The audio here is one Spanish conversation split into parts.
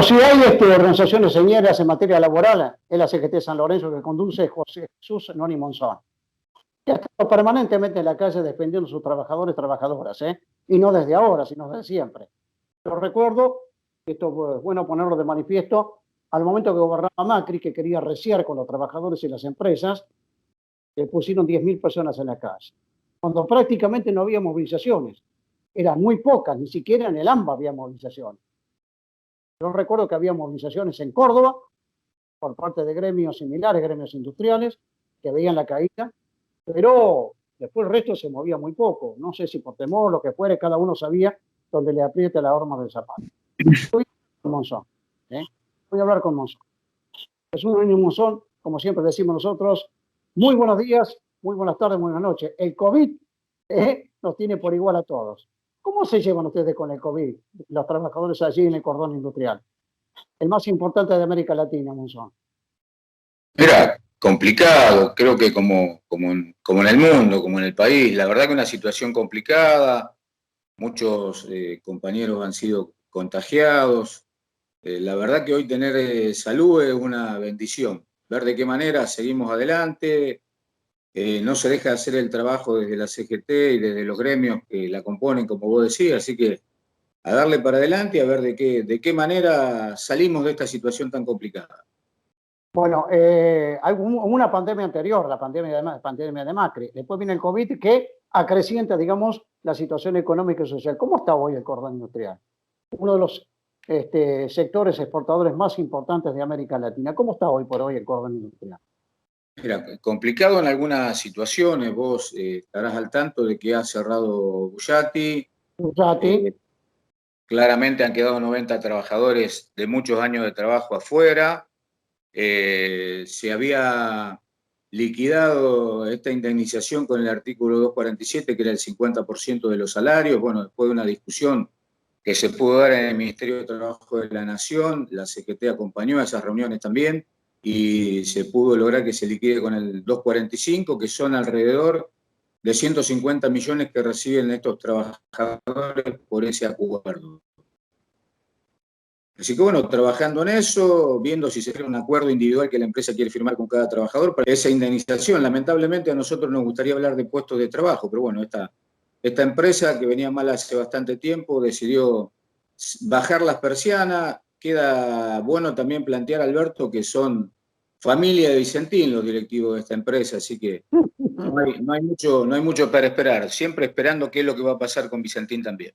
Si hay organizaciones señeras en materia laboral, es la CGT San Lorenzo que conduce José Jesús Noni Monzón, que ha estado permanentemente en la calle defendiendo a sus trabajadores y trabajadoras, y no desde ahora, sino desde siempre. Pero recuerdo, esto es bueno ponerlo de manifiesto, al momento que gobernaba Macri, que quería reciar con los trabajadores y las empresas, le pusieron 10.000 personas en la calle, cuando prácticamente no había movilizaciones. Eran muy pocas, ni siquiera en el AMBA había movilizaciones. Yo recuerdo que había movilizaciones en Córdoba por parte de gremios similares, gremios industriales, que veían la caída, pero después el resto se movía muy poco. No sé si por temor, lo que fuere, cada uno sabía dónde le apriete la horma del zapato. Voy a hablar con Monzón. Voy a hablar con Monzón. Es un niño Monzón, como siempre decimos nosotros, muy buenos días, muy buenas tardes, muy buenas noches. El COVID nos tiene por igual a todos. ¿Cómo se llevan ustedes con el COVID, los trabajadores allí en el cordón industrial? El más importante de América Latina, Monzón. Mira, complicado, creo que como en el mundo, como en el país, la verdad que una situación complicada, muchos compañeros han sido contagiados, la verdad que hoy tener salud es una bendición, ver de qué manera seguimos adelante, no se deja de hacer el trabajo desde la CGT y desde los gremios que la componen, como vos decís, así que a darle para adelante y a ver de qué manera salimos de esta situación tan complicada. Bueno, hubo una pandemia anterior, la pandemia de Macri. Después viene el COVID que acrecienta, digamos, la situación económica y social. ¿Cómo está hoy el cordón industrial? Uno de los sectores exportadores más importantes de América Latina. ¿Cómo está hoy por hoy el cordón industrial? Mira, complicado en algunas situaciones. Vos estarás al tanto de que ha cerrado Bullati. Claramente han quedado 90 trabajadores de muchos años de trabajo afuera. Se había liquidado esta indemnización con el artículo 247, que era el 50% de los salarios. Bueno, después de una discusión que se pudo dar en el Ministerio de Trabajo de la Nación, la CGT acompañó a esas reuniones también, y se pudo lograr que se liquide con el 245, que son alrededor de 150 millones que reciben estos trabajadores por ese acuerdo. Así que bueno, trabajando en eso, viendo si se crea un acuerdo individual que la empresa quiere firmar con cada trabajador para esa indemnización. Lamentablemente a nosotros nos gustaría hablar de puestos de trabajo, pero bueno, esta empresa que venía mal hace bastante tiempo decidió bajar las persianas. Queda bueno también plantear, Alberto, que son familia de Vicentín los directivos de esta empresa, así que no hay mucho para esperar, siempre esperando qué es lo que va a pasar con Vicentín también.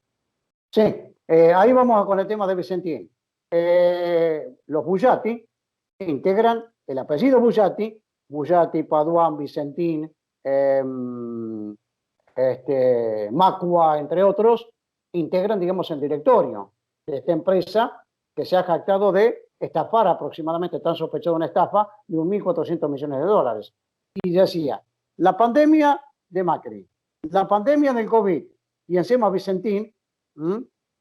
Sí, ahí vamos con el tema de Vicentín. Los Bullati integran el apellido Bullati, Paduan, Vicentín, Macua, entre otros, integran, digamos, el directorio de esta empresa que se ha jactado de estafar aproximadamente, están sospechados de una estafa de 1.400 millones de dólares. Y decía, la pandemia de Macri, la pandemia del COVID, y encima Vicentín,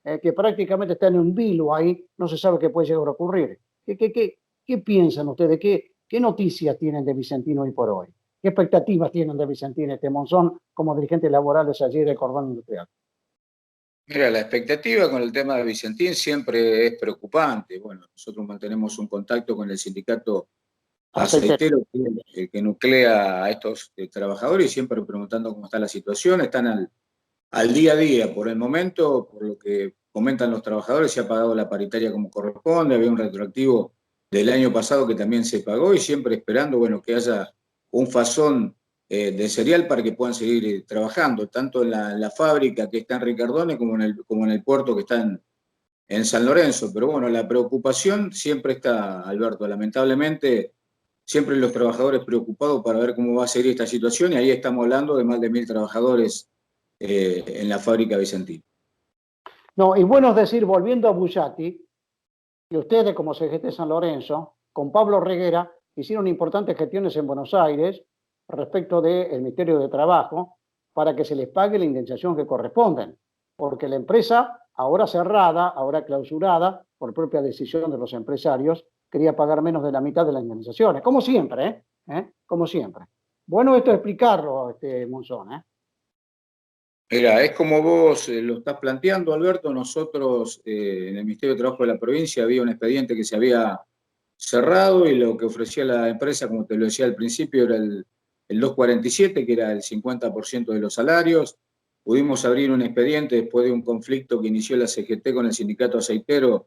que prácticamente está en un vilo ahí, no se sabe qué puede llegar a ocurrir. ¿Qué piensan ustedes? ¿Qué noticias tienen de Vicentín hoy por hoy? ¿Qué expectativas tienen de Vicentín Monzón como dirigente laborales allí del cordón industrial? Mira, la expectativa con el tema de Vicentín siempre es preocupante. Bueno, nosotros mantenemos un contacto con el sindicato aceitero, el que nuclea a estos trabajadores, y siempre preguntando cómo está la situación. Están al día a día. Por el momento, por lo que comentan los trabajadores, se ha pagado la paritaria como corresponde. Había un retroactivo del año pasado que también se pagó, y siempre esperando, bueno, que haya un fazón de cereal para que puedan seguir trabajando, tanto en la fábrica que está en Ricardone como en el puerto que está en San Lorenzo. Pero bueno, la preocupación siempre está, Alberto, lamentablemente, siempre los trabajadores preocupados para ver cómo va a seguir esta situación, y ahí estamos hablando de más de 1.000 trabajadores en la fábrica Vicentín. No, y bueno es decir, volviendo a Bullati, que ustedes como CGT San Lorenzo, con Pablo Reguera, hicieron importantes gestiones en Buenos Aires respecto del Ministerio de Trabajo para que se les pague la indemnización que corresponden, porque la empresa, ahora cerrada, ahora clausurada, por propia decisión de los empresarios, quería pagar menos de la mitad de las indemnizaciones, como siempre, Como siempre. Bueno, esto explicarlo, Monzón, Mira, es como vos lo estás planteando, Alberto. Nosotros en el Ministerio de Trabajo de la provincia había un expediente que se había cerrado y lo que ofrecía la empresa, como te lo decía al principio, era el 247, que era el 50% de los salarios. Pudimos abrir un expediente después de un conflicto que inició la CGT con el sindicato aceitero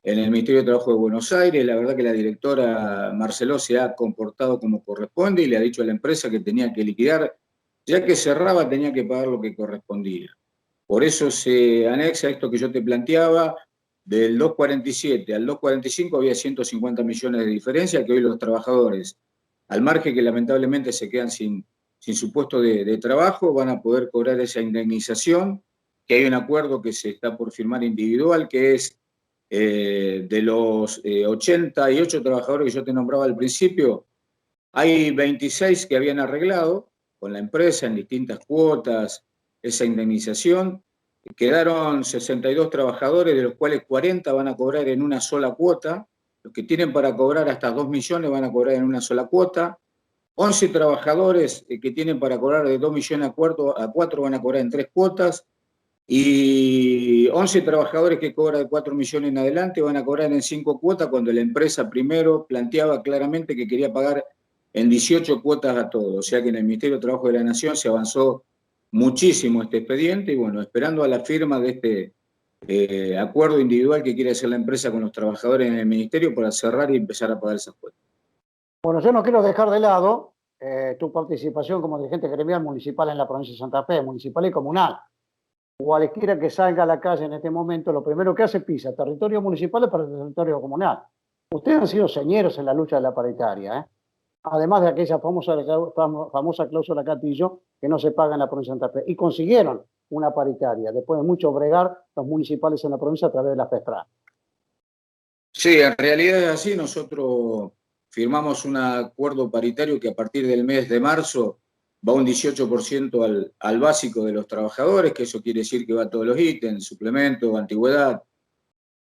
en el Ministerio de Trabajo de Buenos Aires. La verdad que la directora Marceló se ha comportado como corresponde y le ha dicho a la empresa que tenía que liquidar, ya que cerraba tenía que pagar lo que correspondía. Por eso se anexa esto que yo te planteaba, del 247 al 245 había 150 millones de diferencia, que hoy los trabajadores, al margen que lamentablemente se quedan sin su puesto de trabajo, van a poder cobrar esa indemnización, que hay un acuerdo que se está por firmar individual, que es de los 88 trabajadores que yo te nombraba al principio, hay 26 que habían arreglado con la empresa en distintas cuotas esa indemnización. Quedaron 62 trabajadores, de los cuales 40 van a cobrar en una sola cuota. Los que tienen para cobrar hasta 2 millones van a cobrar en una sola cuota. 11 trabajadores que tienen para cobrar de 2 millones a 4 van a cobrar en 3 cuotas. Y 11 trabajadores que cobran de 4 millones en adelante van a cobrar en 5 cuotas, cuando la empresa primero planteaba claramente que quería pagar en 18 cuotas a todos. O sea que en el Ministerio de Trabajo de la Nación se avanzó muchísimo este expediente y bueno, esperando a la firma de este acuerdo individual que quiere hacer la empresa con los trabajadores en el Ministerio para cerrar y empezar a pagar esas cuotas. Bueno, yo no quiero dejar de lado tu participación como dirigente gremial municipal en la provincia de Santa Fe, municipal y comunal. Cualquiera que salga a la calle en este momento, lo primero que hace pisa territorio municipal para el territorio comunal. Ustedes han sido señeros en la lucha de la paritaria, ¿eh? Además de aquella famosa cláusula Catillo que no se paga en la provincia de Santa Fe. Y consiguieron una paritaria, después de mucho bregar los municipales en la provincia a través de la FESTRA. Sí, en realidad es así. Nosotros firmamos un acuerdo paritario que a partir del mes de marzo va un 18% al básico de los trabajadores, que eso quiere decir que va a todos los ítems, suplementos, antigüedad.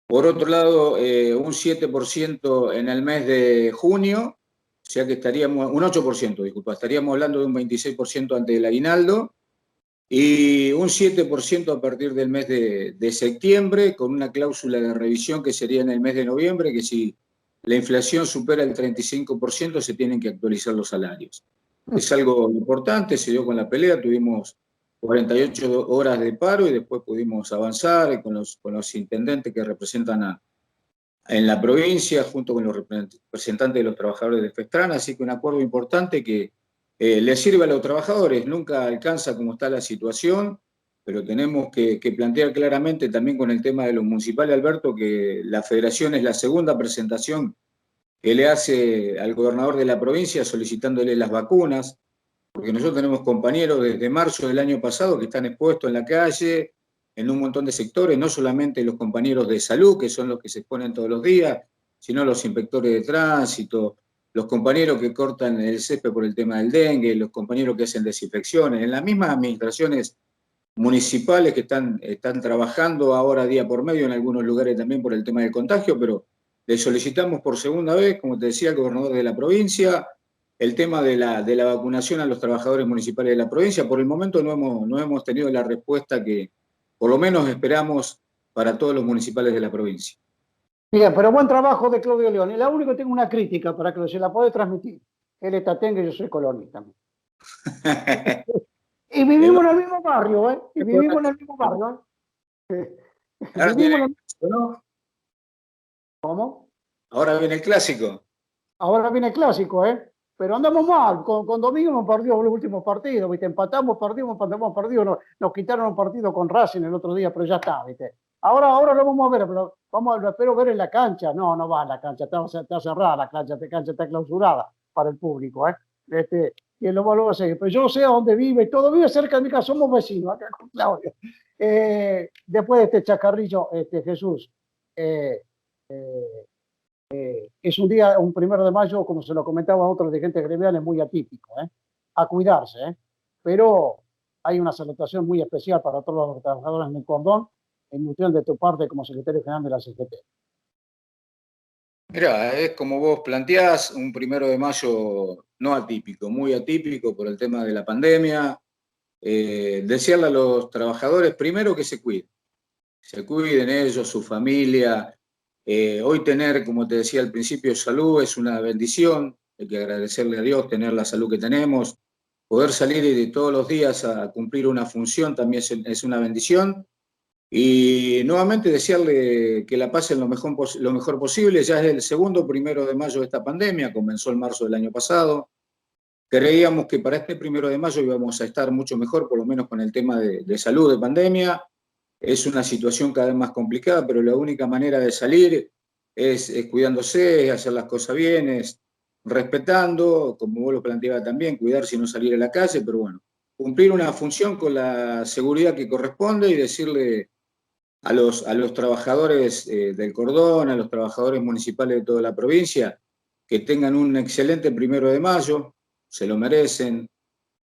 Por otro lado, un 7% en el mes de junio, o sea que estaríamos, un 8%, disculpa, estaríamos hablando de un 26% antes del aguinaldo, y un 7% a partir del mes de septiembre, con una cláusula de revisión que sería en el mes de noviembre, que si la inflación supera el 35% se tienen que actualizar los salarios. Es algo importante, se dio con la pelea, tuvimos 48 horas de paro y después pudimos avanzar con los intendentes que representan en la provincia, junto con los representantes de los trabajadores de FESTRAN, así que un acuerdo importante que le sirve a los trabajadores. Nunca alcanza como está la situación, pero tenemos que plantear claramente también con el tema de los municipales, Alberto, que la federación es la segunda presentación que le hace al gobernador de la provincia solicitándole las vacunas, porque nosotros tenemos compañeros desde marzo del año pasado que están expuestos en la calle, en un montón de sectores, no solamente los compañeros de salud, que son los que se exponen todos los días, sino los inspectores de tránsito, los compañeros que cortan el césped por el tema del dengue, los compañeros que hacen desinfecciones, en las mismas administraciones municipales que están trabajando ahora día por medio, en algunos lugares también por el tema del contagio, pero le solicitamos por segunda vez, como te decía, al gobernador de la provincia, el tema de la vacunación a los trabajadores municipales de la provincia. Por el momento no hemos tenido la respuesta que por lo menos esperamos para todos los municipales de la provincia. Bien, pero buen trabajo de Claudio León. Y la única que tengo una crítica para que se la puede transmitir. Él es tatengue y yo soy colonista. Y vivimos en el mismo barrio, ¿eh? Y vivimos en el mismo barrio, ¿eh? Ahora Vivimos en el... ¿no? ¿Cómo? Ahora viene el clásico. Ahora viene el clásico, ¿eh? Pero andamos mal. Con Domingo hemos perdido los últimos partidos, ¿viste? Empatamos, perdimos, empatamos, perdido. Nos quitaron un partido con Racing el otro día, pero ya está, ¿viste? Ahora lo vamos a ver, pero lo espero ver en la cancha. No va a la cancha, está cerrada la cancha está clausurada para el público, ¿eh? Y lo va a seguir. Pero yo sé a dónde vive, todo vive cerca de mi casa, somos vecinos acá con Claudio. Después de este chacarrillo, Jesús, eh, eh, es un día, un 1 de mayo, como se lo comentaba a otros dirigentes gremiales, muy atípico, ¿eh? A cuidarse, ¿eh? Pero hay una salutación muy especial para todos los trabajadores en el cordón, en nutrición de tu parte como secretario general de la CGT. Mira, es como vos planteás, un 1 de mayo no atípico, muy atípico por el tema de la pandemia, desearle a los trabajadores primero que se cuiden ellos, su familia. Hoy tener, como te decía al principio, salud es una bendición, hay que agradecerle a Dios tener la salud que tenemos, poder salir de todos los días a cumplir una función también es una bendición. Y nuevamente desearle que la pasen lo mejor posible. Ya es el segundo 1 de mayo de esta pandemia, comenzó en marzo del año pasado. Creíamos que para este 1 de mayo íbamos a estar mucho mejor, por lo menos con el tema de salud de pandemia. Es una situación cada vez más complicada, pero la única manera de salir es cuidándose, es hacer las cosas bien, es respetando, como vos lo planteabas también, cuidar si no salir a la calle, pero bueno, cumplir una función con la seguridad que corresponde y decirle a los trabajadores del cordón, a los trabajadores municipales de toda la provincia, que tengan un excelente 1 de mayo, se lo merecen,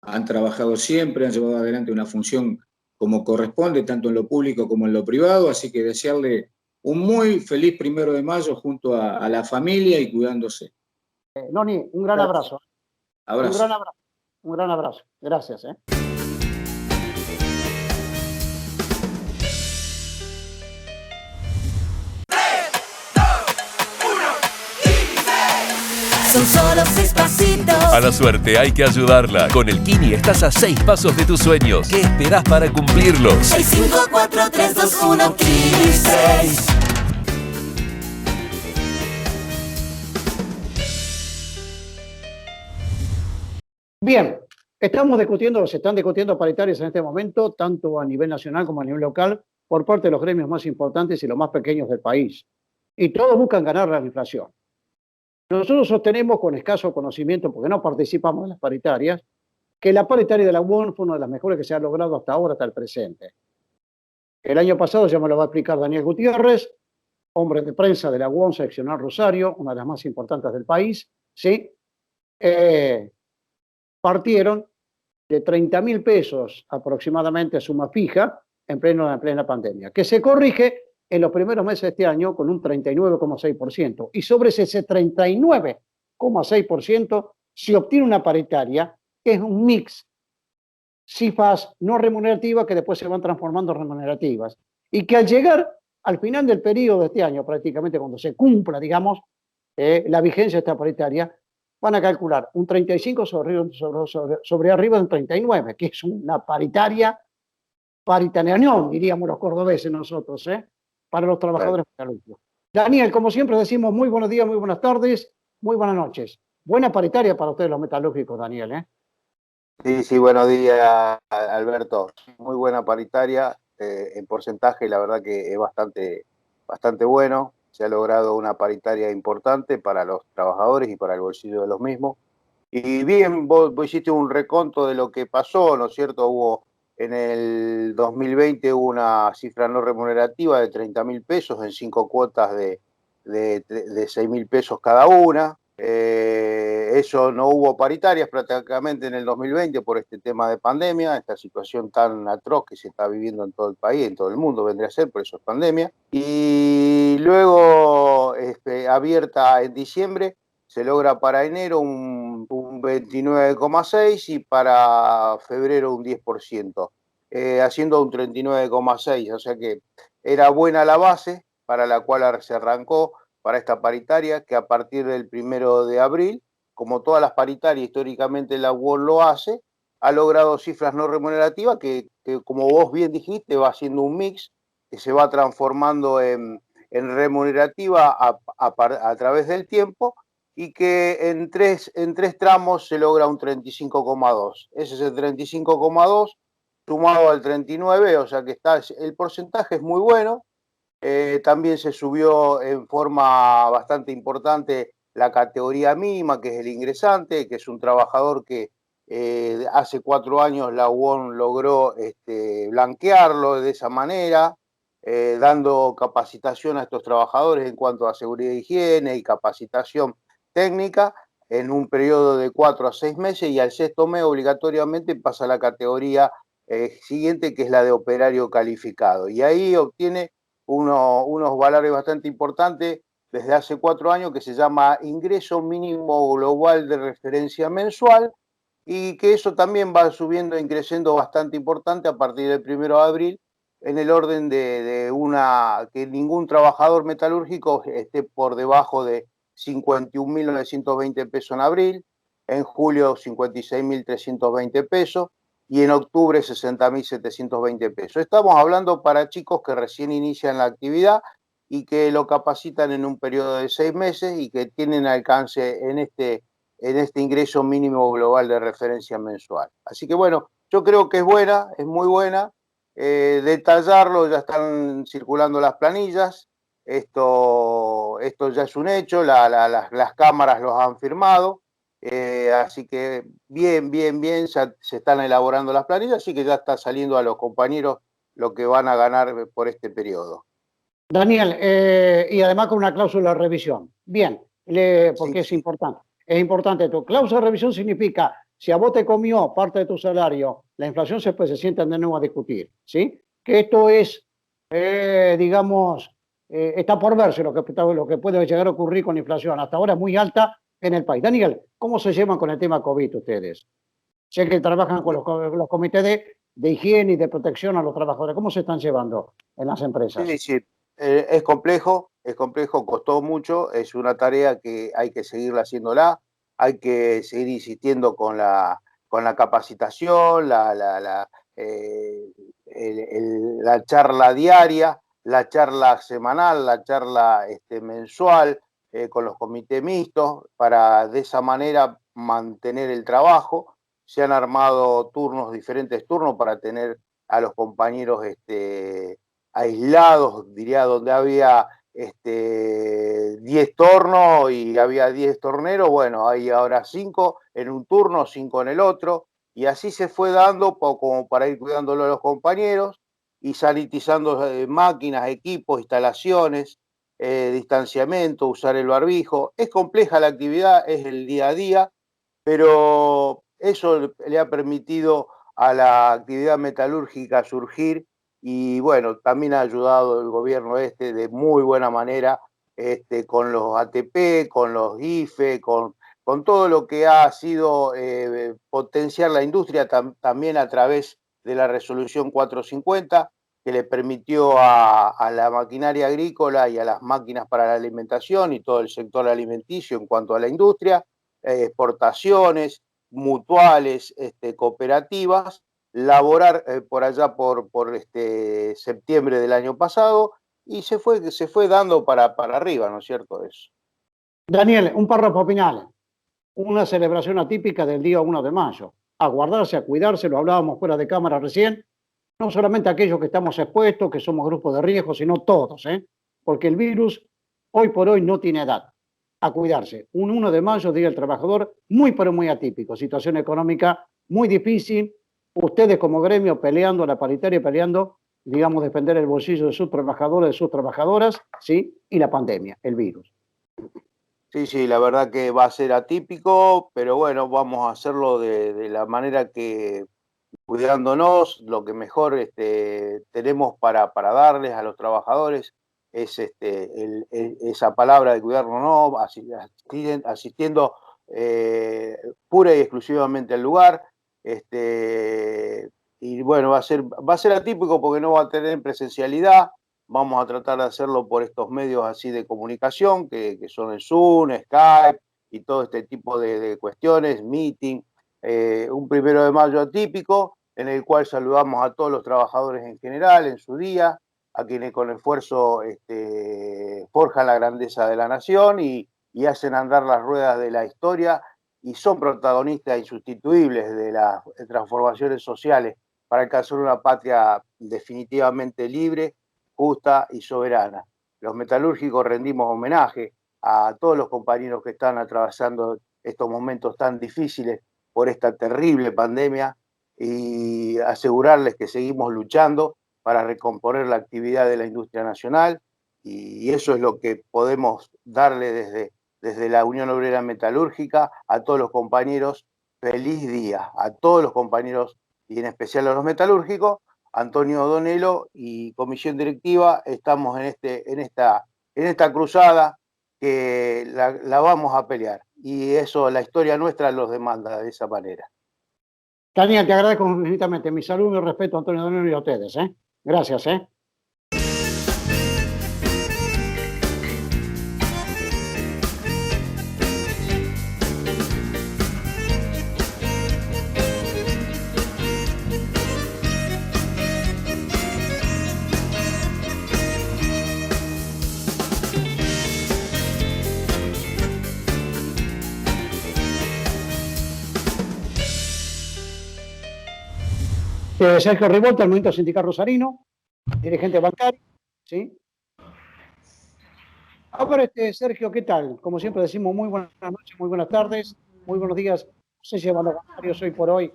han trabajado siempre, han llevado adelante una función como corresponde, tanto en lo público como en lo privado, así que desearle un muy feliz 1 de mayo junto a la familia y cuidándose. Noni, un gran abrazo. Un Abrazo. gran abrazo. Un gran abrazo. Gracias. Son solo 6 pasitos. A la suerte hay que ayudarla. Con el Kini estás a 6 pasos de tus sueños. ¿Qué esperás para cumplirlos? 6, 5, 4, 3, 2, 1, Kini 6. Bien, se están discutiendo paritarias en este momento, tanto a nivel nacional como a nivel local, por parte de los gremios más importantes y los más pequeños del país. Y todos buscan ganar la inflación. Nosotros sostenemos con escaso conocimiento, porque no participamos en las paritarias, que la paritaria de la UON fue una de las mejores que se ha logrado hasta ahora, hasta el presente. El año pasado, ya me lo va a explicar Daniel Gutiérrez, hombre de prensa de la UON seccional Rosario, una de las más importantes del país, ¿sí? Partieron de 30.000 pesos aproximadamente suma fija en plena pandemia, que se corrige en los primeros meses de este año con un 39,6%. Y sobre ese 39,6% se obtiene una paritaria, que es un mix, cifras no remunerativas que después se van transformando en remunerativas. Y que al llegar al final del periodo de este año, prácticamente cuando se cumpla, digamos, la vigencia de esta paritaria, van a calcular un 35 sobre arriba de un 39, que es una paritariación, diríamos los cordobeses nosotros, para los trabajadores metalúrgicos. Daniel, como siempre decimos, muy buenos días, muy buenas tardes, muy buenas noches. Buena paritaria para ustedes los metalúrgicos, Daniel, Sí, buenos días, Alberto. Muy buena paritaria, en porcentaje la verdad que es bastante bueno. Se ha logrado una paritaria importante para los trabajadores y para el bolsillo de los mismos. Y bien, vos hiciste un reconto de lo que pasó, ¿no es cierto? En el 2020 hubo una cifra no remunerativa de 30.000 pesos en 5 cuotas de 6.000 pesos cada una. Eso no hubo paritarias prácticamente en el 2020 por este tema de pandemia, esta situación tan atroz que se está viviendo en todo el país, en todo el mundo vendría a ser, por eso es pandemia. Y luego, abierta en diciembre, se logra para enero un 29,6 y para febrero un 10%, haciendo un 39,6, o sea que era buena la base para la cual se arrancó para esta paritaria, que a partir del 1 de abril, como todas las paritarias históricamente la UOL lo hace, ha logrado cifras no remunerativas que como vos bien dijiste, va haciendo un mix que se va transformando en remunerativa a través del tiempo y que en tres tramos se logra un 35,2. Ese es el 35,2 sumado al 39, o sea que el porcentaje es muy bueno. También se subió en forma bastante importante la categoría mínima, que es el ingresante, que es un trabajador que hace 4 años la UON logró blanquearlo de esa manera, dando capacitación a estos trabajadores en cuanto a seguridad e higiene y capacitación técnica en un periodo de 4 a 6 meses, y al 6.º mes obligatoriamente pasa a la categoría siguiente, que es la de operario calificado, y ahí obtiene unos valores bastante importantes desde hace 4 años, que se llama ingreso mínimo global de referencia mensual, y que eso también va subiendo e creciendo bastante importante a partir del 1 de abril, en el orden de que ningún trabajador metalúrgico esté por debajo de 51.920 pesos en abril, en julio 56.320 pesos y en octubre 60.720 pesos. Estamos hablando para chicos que recién inician la actividad y que lo capacitan en un periodo de 6 meses y que tienen alcance en este ingreso mínimo global de referencia mensual. Así que bueno, yo creo que es buena, es muy buena. Detallarlo, ya están circulando las planillas, esto ya es un hecho, las cámaras los han firmado, así que bien, ya se están elaborando las planillas, así que ya está saliendo a los compañeros lo que van a ganar por este periodo. Daniel, y además con una cláusula de revisión. Bien, porque Sí. es importante tu cláusula de revisión significa, si a vos te comió parte de tu salario, la inflación se sientan de nuevo a discutir, ¿sí? Que esto es, digamos, está por verse lo que puede llegar a ocurrir con la inflación. Hasta ahora muy alta en el país. Daniel, ¿cómo se llevan con el tema COVID ustedes? Sé que trabajan con los comités de higiene y de protección a los trabajadores. ¿Cómo se están llevando en las empresas? Sí. Es complejo, costó mucho, es una tarea que hay que seguirla haciéndola, hay que seguir insistiendo con la capacitación, la charla diaria, la charla semanal, la charla mensual con los comités mixtos, para de esa manera mantener el trabajo. Se han armado diferentes turnos para tener a los compañeros aislados, diría, donde había 10 tornos y había 10 torneros, bueno, hay ahora 5 en un turno, 5 en el otro, y así se fue dando como para ir cuidándolo a los compañeros y sanitizando máquinas, equipos, instalaciones, distanciamiento, usar el barbijo. Es compleja la actividad, es el día a día, pero eso le ha permitido a la actividad metalúrgica surgir y bueno, también ha ayudado el gobierno de muy buena manera con los ATP, con los IFE, con todo lo que ha sido potenciar la industria también a través de la resolución 450, que le permitió a la maquinaria agrícola y a las máquinas para la alimentación y todo el sector alimenticio en cuanto a la industria, exportaciones, mutuales, cooperativas, laborar por allá por septiembre del año pasado y se fue dando para arriba, ¿no es cierto? Eso. Daniel, un párrafo final. Una celebración atípica del día 1 de mayo. A guardarse, a cuidarse, lo hablábamos fuera de cámara recién, no solamente aquellos que estamos expuestos, que somos grupos de riesgo, sino todos, porque el virus hoy por hoy no tiene edad. A cuidarse. Un 1 de mayo, Día del Trabajador, muy pero muy atípico, situación económica muy difícil, ustedes como gremio peleando, la paritaria peleando, digamos, defender el bolsillo de sus trabajadores, de sus trabajadoras, ¿sí? Y la pandemia, el virus. Sí, la verdad que va a ser atípico, pero bueno, vamos a hacerlo de la manera que, cuidándonos, lo que mejor tenemos para darles a los trabajadores es esa palabra de cuidarnos, ¿no? Asistiendo pura y exclusivamente al lugar. Y bueno, va a ser atípico porque no va a tener presencialidad. Vamos a tratar de hacerlo por estos medios así de comunicación, que son el Zoom, Skype y todo este tipo de cuestiones, meeting. Un 1 de mayo atípico, en el cual saludamos a todos los trabajadores en general, en su día, a quienes con esfuerzo forjan la grandeza de la nación y hacen andar las ruedas de la historia y son protagonistas insustituibles de las transformaciones sociales para alcanzar una patria definitivamente libre, justa y soberana. Los metalúrgicos rendimos homenaje a todos los compañeros que están atravesando estos momentos tan difíciles por esta terrible pandemia y asegurarles que seguimos luchando para recomponer la actividad de la industria nacional y eso es lo que podemos darle desde la Unión Obrera Metalúrgica a todos los compañeros. Feliz día a todos los compañeros y en especial a los metalúrgicos. Antonio Donelo y comisión directiva estamos en esta cruzada que la vamos a pelear y eso la historia nuestra los demanda de esa manera. Daniel, te agradezco infinitamente. Mi saludo y mi respeto a Antonio Donero y a ustedes. Gracias. Sergio Rivolta, el Movimiento Sindical Rosarino, dirigente bancario, ¿sí? Ahora, Sergio, ¿qué tal? Como siempre decimos, muy buenas noches, muy buenas tardes, muy buenos días. No sé si van los bancarios hoy por hoy.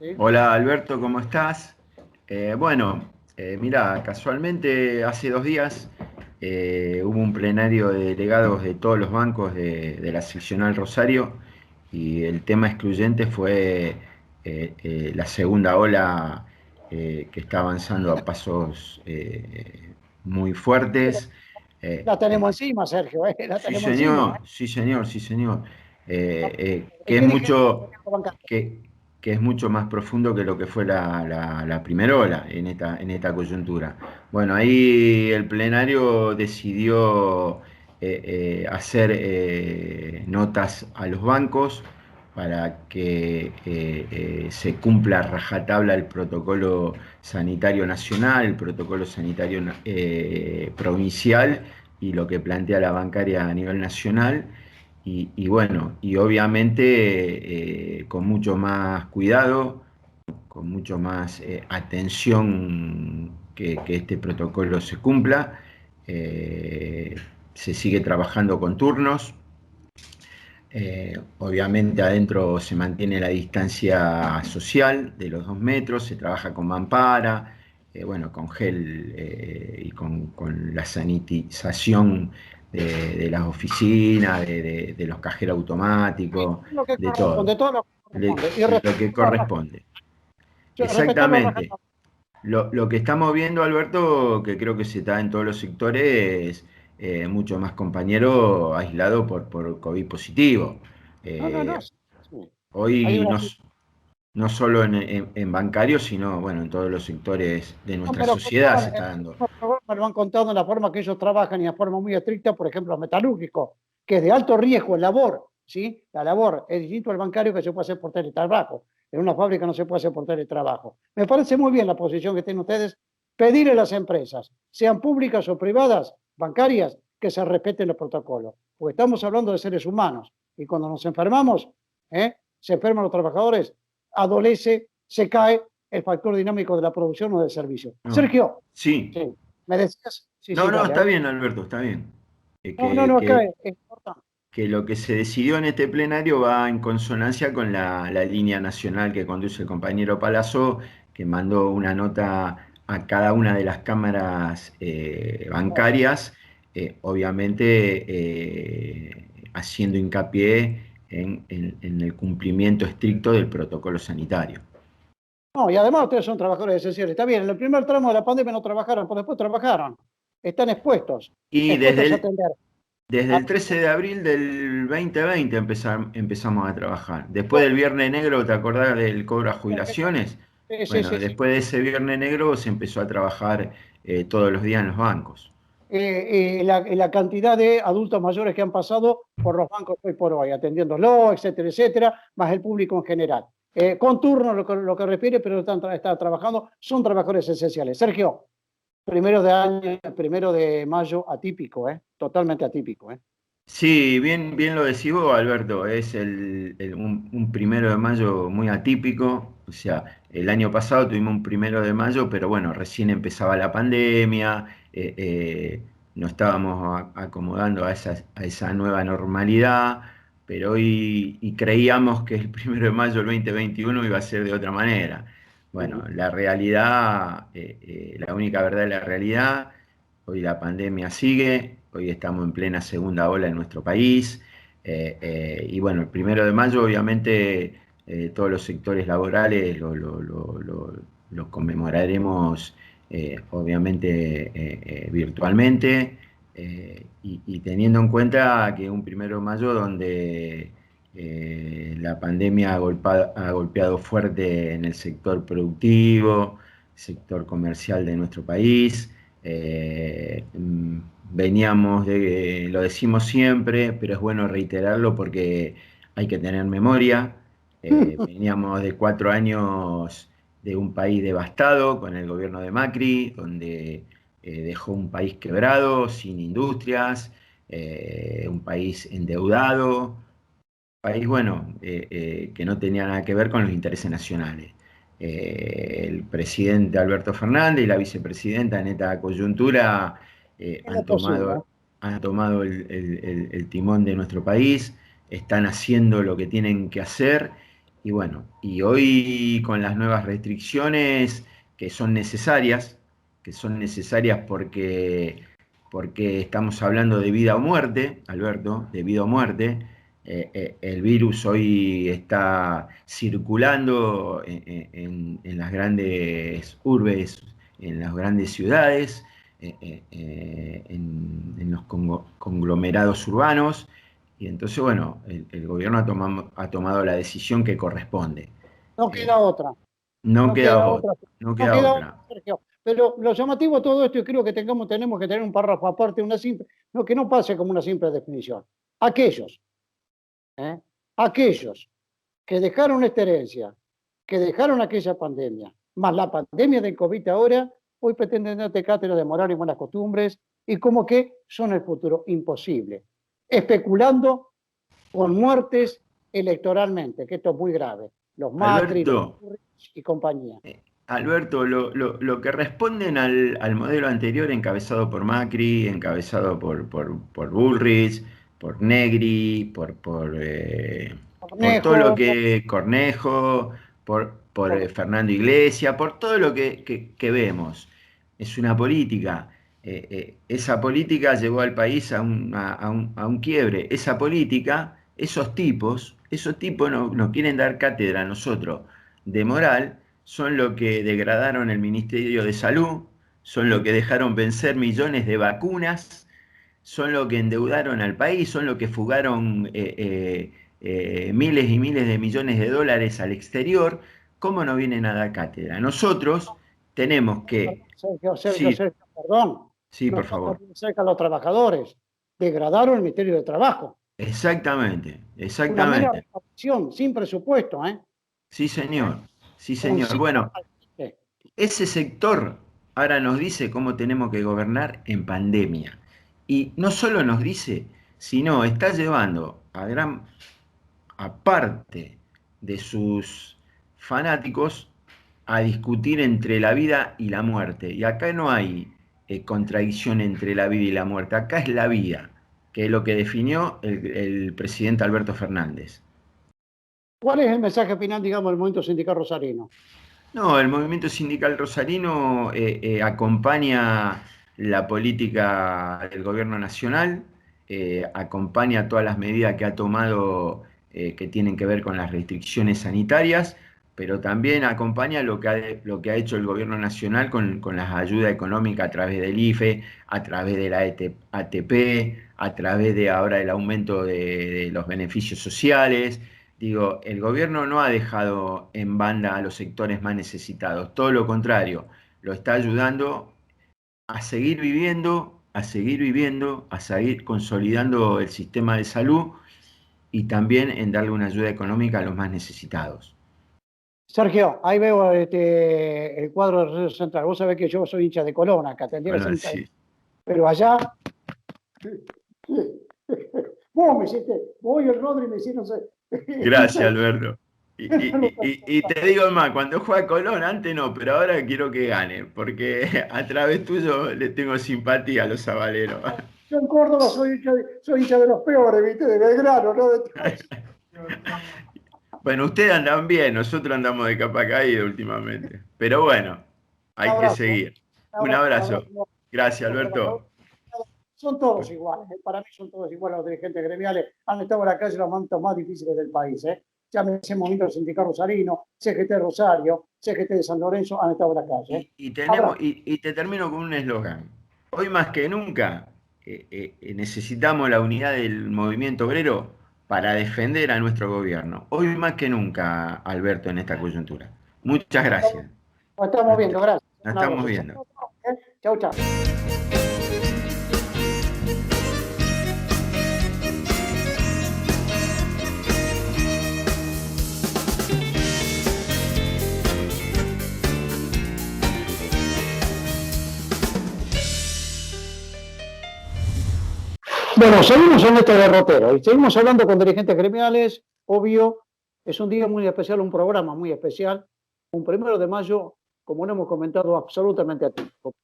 ¿Sí? Hola Alberto, ¿cómo estás? Mira, casualmente hace 2 días hubo un plenario de delegados de todos los bancos de la seccional Rosario y el tema excluyente fue la segunda ola que está avanzando a pasos muy fuertes. La tenemos encima, Sergio. La Sí, tenemos señor, encima. sí, señor, sí, señor. Que es mucho más profundo que lo que fue la primera ola en esta coyuntura. Bueno, ahí el plenario decidió hacer notas a los bancos para que se cumpla a rajatabla el protocolo sanitario nacional, el protocolo sanitario provincial y lo que plantea la bancaria a nivel nacional. Y bueno, y obviamente con mucho más cuidado, con mucho más atención que este protocolo se cumpla. Se sigue trabajando con turnos. Obviamente adentro se mantiene la distancia social de los 2 metros, se trabaja con mampara, con gel y con la sanitización de las oficinas, de los cajeros automáticos, de todo, de lo que corresponde. Exactamente. Lo que estamos viendo, Alberto, que creo que se está en todos los sectores, es mucho más compañero aislado por COVID positivo. Hoy no solo en bancarios, sino bueno, en todos los sectores de nuestra sociedad se está dando. Me lo han contado en la forma que ellos trabajan y de forma muy estricta, por ejemplo, los metalúrgicos, que es de alto riesgo en labor, ¿sí? La labor es distinto al bancario que se puede hacer por teletrabajo. En una fábrica no se puede hacer por teletrabajo. Me parece muy bien la posición que tienen ustedes, pedirle a las empresas, sean públicas o privadas, bancarias, que se respeten los protocolos. Porque estamos hablando de seres humanos y cuando nos enfermamos, se enferman los trabajadores, adolece, se cae el factor dinámico de la producción o del servicio. No. Sergio. Sí. ¿Me decías? Sí, no, dale, está bien, Alberto, está bien. Acá es importante. Que lo que se decidió en este plenario va en consonancia con la línea nacional que conduce el compañero Palazzo, que mandó una nota a cada una de las cámaras bancarias, obviamente haciendo hincapié en el cumplimiento estricto del protocolo sanitario. No, y además ustedes son trabajadores esenciales. Está bien, en el primer tramo de la pandemia no trabajaron, pero después trabajaron. Están expuestos. Y desde el 13 de abril del 2020 empezamos a trabajar. Después del Viernes Negro, ¿te acordás del cobro a jubilaciones? Después de ese Viernes Negro se empezó a trabajar todos los días en los bancos. La cantidad de adultos mayores que han pasado por los bancos hoy por hoy, atendiéndolo, etcétera, etcétera, más el público en general. Con turno lo que refiere, pero están trabajando, son trabajadores esenciales. Sergio, 1 de mayo atípico, totalmente atípico. Sí, bien lo decís vos, Alberto, es un 1 de mayo muy atípico, o sea, el año pasado tuvimos un 1 de mayo, pero bueno, recién empezaba la pandemia, nos estábamos acomodando a esa nueva normalidad, pero hoy creíamos que el 1 de mayo del 2021 iba a ser de otra manera. Bueno, la realidad, la única verdad es la realidad. Hoy la pandemia sigue, hoy estamos en plena segunda ola en nuestro país. Y bueno, el 1 de mayo obviamente todos los sectores laborales lo conmemoraremos obviamente virtualmente y teniendo en cuenta que un 1 de mayo donde La pandemia ha golpeado fuerte en el sector productivo, sector comercial de nuestro país. Veníamos lo decimos siempre, pero es bueno reiterarlo porque hay que tener memoria. Veníamos de 4 años de un país devastado con el gobierno de Macri, donde dejó un país quebrado, sin industrias, un país endeudado, país, bueno, que no tenía nada que ver con los intereses nacionales. El presidente Alberto Fernández y la vicepresidenta en esta coyuntura Es posible. han tomado el timón de nuestro país, están haciendo lo que tienen que hacer y bueno, y hoy con las nuevas restricciones que son necesarias porque estamos hablando de vida o muerte, Alberto, de vida o muerte. El virus hoy está circulando en las grandes urbes, en las grandes ciudades, en los conglomerados urbanos, y entonces, bueno, el gobierno ha tomado la decisión que corresponde. No queda otra. No No queda queda otra, otra. no No queda queda otra. otra, Sergio. Pero lo llamativo de todo esto, y creo que tenemos que tener un párrafo aparte, que no pase como una simple definición. Aquellos, ¿eh? Aquellos que dejaron esta herencia, que dejaron aquella pandemia, más la pandemia del COVID ahora, hoy pretenden darte cátedra de moral y buenas costumbres, y como que son el futuro imposible, especulando con muertes electoralmente, que esto es muy grave. Los Macri, los Alberto, Bullrich y compañía. Alberto, lo que responden al modelo anterior encabezado por Macri, encabezado por Bullrich, por Negri, por todo lo Cornejo, que Cornejo, por Fernando Iglesias, por todo lo que vemos. Es una política. Esa política llevó al país a un quiebre. Esa política, esos tipos nos quieren dar cátedra a nosotros de moral, son los que degradaron el Ministerio de Salud, son los que dejaron vencer millones de vacunas, son los que endeudaron al país, son los que fugaron miles y miles de millones de dólares al exterior. ¿Cómo no vienen a dar cátedra? Nosotros tenemos que... Sí, Sergio, perdón. sí, No por estamos favor. bien cerca de los trabajadores. Degradaron el Ministerio de Trabajo. Exactamente, Una mera exactamente. repartición, sin presupuesto, ¿eh? Sí, señor. Sí, señor. Encima, Bueno, ese sector ahora nos dice cómo tenemos que gobernar en pandemia. Y no solo nos dice, sino está llevando a parte de sus fanáticos a discutir entre la vida y la muerte. Y acá no hay contradicción entre la vida y la muerte. Acá es la vida, que es lo que definió el presidente Alberto Fernández. ¿Cuál es el mensaje final, digamos, del movimiento sindical rosarino? No, el movimiento sindical rosarino acompaña la política del gobierno nacional, acompaña todas las medidas que ha tomado que tienen que ver con las restricciones sanitarias, pero también acompaña lo que ha hecho el gobierno nacional con las ayudas económicas a través del IFE, a través de la ATP, a través de ahora el aumento de los beneficios sociales. Digo, el gobierno no ha dejado en banda a los sectores más necesitados, todo lo contrario, lo está ayudando a seguir viviendo, a seguir consolidando el sistema de salud y también en darle una ayuda económica a los más necesitados. Sergio, ahí veo el cuadro de Rosario Central. Vos sabés que yo soy hincha de Colón, acá tendría que ser hincha Sí. Pero allá... Vos me hiciste, vos y el Rodri me hicieron... Gracias, Alberto. Y te digo más, cuando juega Colón, antes no, pero ahora quiero que gane, porque a través tuyo le tengo simpatía a los sabaleros. Yo en Córdoba soy hincha de los peores, ¿viste? De Belgrano, ¿no? Bueno, ustedes andan bien, nosotros andamos de capa caída últimamente. Pero bueno, hay que seguir. Un abrazo. Gracias, Alberto. Son todos iguales, para mí son todos iguales los dirigentes gremiales. Han estado en la calle los momentos más difíciles del país. Llámese Movimiento Sindical Rosarino, CGT de Rosario, CGT de San Lorenzo, han estado en la calle. Y te termino con un eslogan. Hoy más que nunca necesitamos la unidad del movimiento obrero para defender a nuestro gobierno. Hoy más que nunca, Alberto, en esta coyuntura. Muchas gracias. Nos estamos viendo, gracias. Nos Un estamos abrazo. viendo. Chau, chau. Bueno, seguimos en este derrotero y seguimos hablando con dirigentes gremiales. Obvio, es un día muy especial, un programa muy especial. Un 1 de mayo, como lo hemos comentado, absolutamente atípico.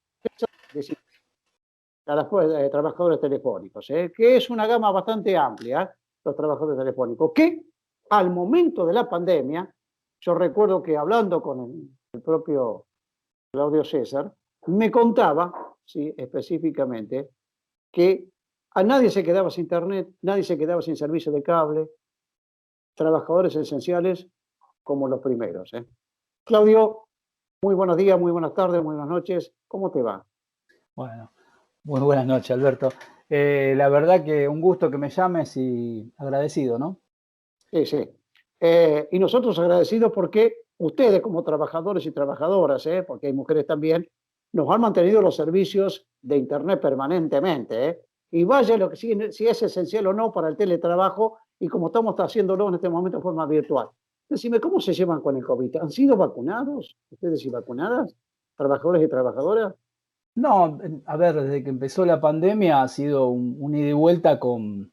A los trabajadores telefónicos, que es una gama bastante amplia, los trabajadores telefónicos, que al momento de la pandemia, yo recuerdo que hablando con el propio Claudio César, me contaba, sí, específicamente, que a nadie se quedaba sin internet, nadie se quedaba sin servicio de cable, trabajadores esenciales como los primeros. Claudio, muy buenos días, muy buenas tardes, muy buenas noches, ¿cómo te va? Bueno, muy buenas noches, Alberto. La verdad que un gusto que me llames y agradecido, ¿no? Sí, sí. Y nosotros agradecidos porque ustedes como trabajadores y trabajadoras, porque hay mujeres también, nos han mantenido los servicios de internet permanentemente, y vaya lo que si es esencial o no para el teletrabajo, y como estamos haciéndolo en este momento de forma virtual. Decime, ¿cómo se llevan con el COVID? ¿Han sido vacunados? ¿Ustedes y vacunadas? ¿Trabajadores y trabajadoras? No, a ver, desde que empezó la pandemia ha sido un ida y vuelta con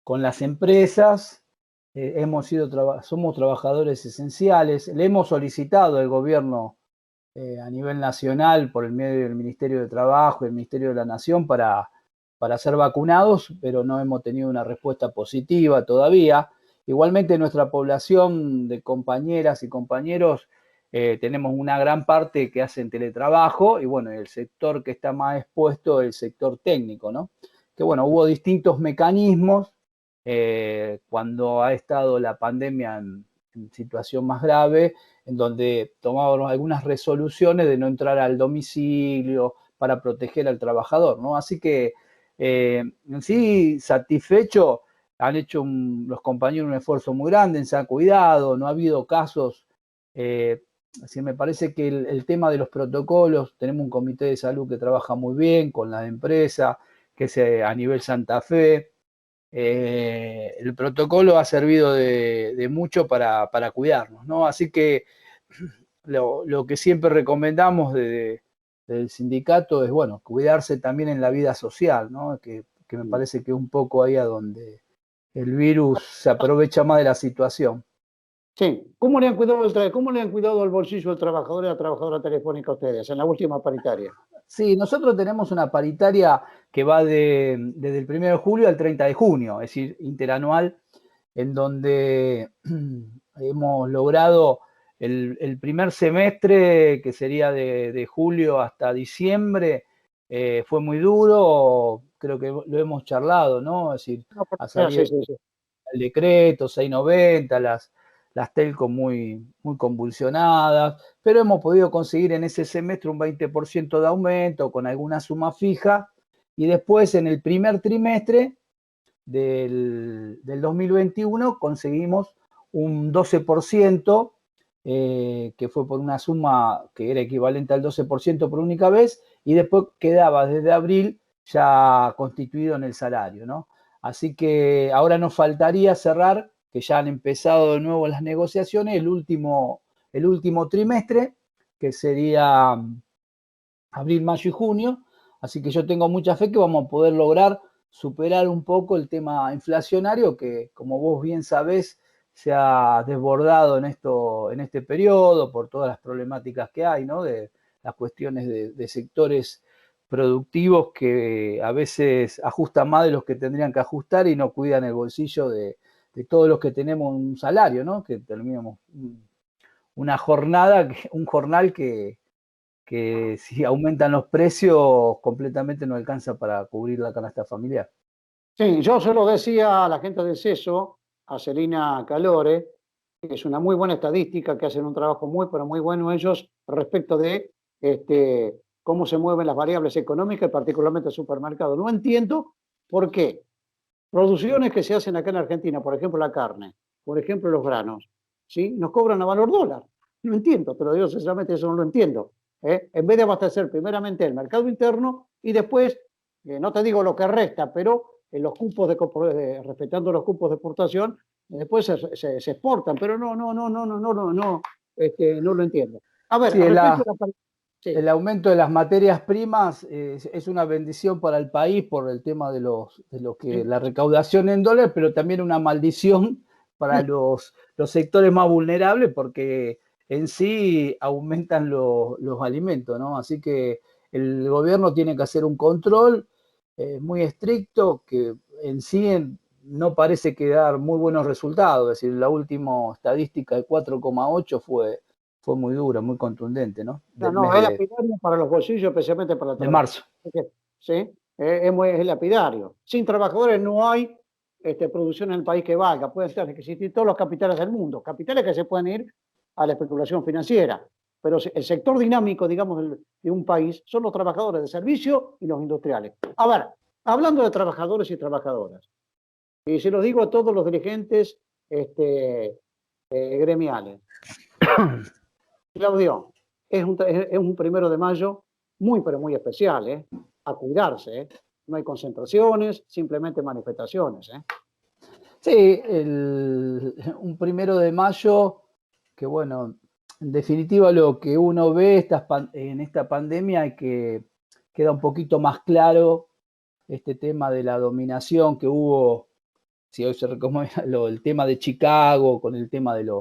las empresas. Somos trabajadores esenciales. Le hemos solicitado al gobierno a nivel nacional por el medio del Ministerio de Trabajo y el Ministerio de la Nación para ser vacunados, pero no hemos tenido una respuesta positiva todavía. Igualmente nuestra población de compañeras y compañeros tenemos una gran parte que hacen teletrabajo y bueno, el sector que está más expuesto es el sector técnico, ¿no? Que bueno, hubo distintos mecanismos cuando ha estado la pandemia en situación más grave, en donde tomábamos algunas resoluciones de no entrar al domicilio para proteger al trabajador, ¿no? Así que en sí, satisfecho, han hecho los compañeros un esfuerzo muy grande, se han cuidado, no ha habido casos. Así me parece que el tema de los protocolos, tenemos un comité de salud que trabaja muy bien con la empresa, que es a nivel Santa Fe. El protocolo ha servido de mucho para cuidarnos, ¿no? Así que lo que siempre recomendamos del sindicato es, bueno, cuidarse también en la vida social, ¿no? Que me parece que es un poco ahí a donde el virus se aprovecha más de la situación. Sí. ¿Cómo le han cuidado el bolsillo del trabajador y la trabajadora telefónica a ustedes en la última paritaria? Sí, nosotros tenemos una paritaria que va desde el 1 de julio al 30 de junio, es decir, interanual, en donde hemos logrado el primer semestre, que sería de julio hasta diciembre, fue muy duro, creo que lo hemos charlado, ¿no? Es decir, ha salido el decreto 690, las telcos muy convulsionadas, pero hemos podido conseguir en ese semestre un 20% de aumento con alguna suma fija, y después en el primer trimestre del 2021 conseguimos un 12%, que fue por una suma que era equivalente al 12% por única vez, y después quedaba desde abril ya constituido en el salario, ¿no? Así que ahora nos faltaría cerrar, que ya han empezado de nuevo las negociaciones, el último trimestre, que sería abril, mayo y junio. Así que yo tengo mucha fe que vamos a poder lograr superar un poco el tema inflacionario que, como vos bien sabés, se ha desbordado en este periodo por todas las problemáticas que hay, ¿no? De las cuestiones de sectores productivos que a veces ajustan más de los que tendrían que ajustar y no cuidan el bolsillo de todos los que tenemos un salario, ¿no? Que terminamos una jornada, un jornal que si aumentan los precios completamente no alcanza para cubrir la canasta familiar. Sí, yo se lo decía a la gente de CESO, a Celina Calore, que es una muy buena estadística, que hacen un trabajo muy, pero muy bueno ellos respecto de cómo se mueven las variables económicas, particularmente el supermercado. No entiendo por qué Producciones que se hacen acá en Argentina, por ejemplo la carne, por ejemplo los granos, ¿sí? Nos cobran a valor dólar. No entiendo, pero yo sinceramente eso no lo entiendo. En vez de abastecer primeramente el mercado interno y después, no te digo lo que resta, pero los cupos respetando los cupos de exportación, después se exportan, pero no lo entiendo. A ver, Sí, respecto a la... Sí. el aumento de las materias primas es una bendición para el país por el tema de la recaudación en dólares, pero también una maldición para los sectores más vulnerables porque en sí aumentan los alimentos, ¿no? Así que el gobierno tiene que hacer un control muy estricto que en sí no parece que dar muy buenos resultados. Es decir, la última estadística de 4,8 fue muy dura, muy contundente, ¿no? Del No, mes es lapidario para los bolsillos, especialmente para el de trabajo. marzo. ¿Sí? Es lapidario. Sin trabajadores no hay producción en el país que valga. Pueden tener que existir todos los capitales del mundo, capitales que se pueden ir a la especulación financiera. Pero el sector dinámico, digamos, de un país son los trabajadores de servicio y los industriales. A ver, hablando de trabajadores y trabajadoras, y se los digo a todos los dirigentes gremiales. Claudio, es un 1 de mayo muy, pero muy especial, a cuidarse, No hay concentraciones, simplemente manifestaciones, Sí, un 1 de mayo, que bueno, en definitiva lo que uno ve en esta pandemia es que queda un poquito más claro este tema de la dominación que hubo, si hoy se recomienda el tema de Chicago, con el tema del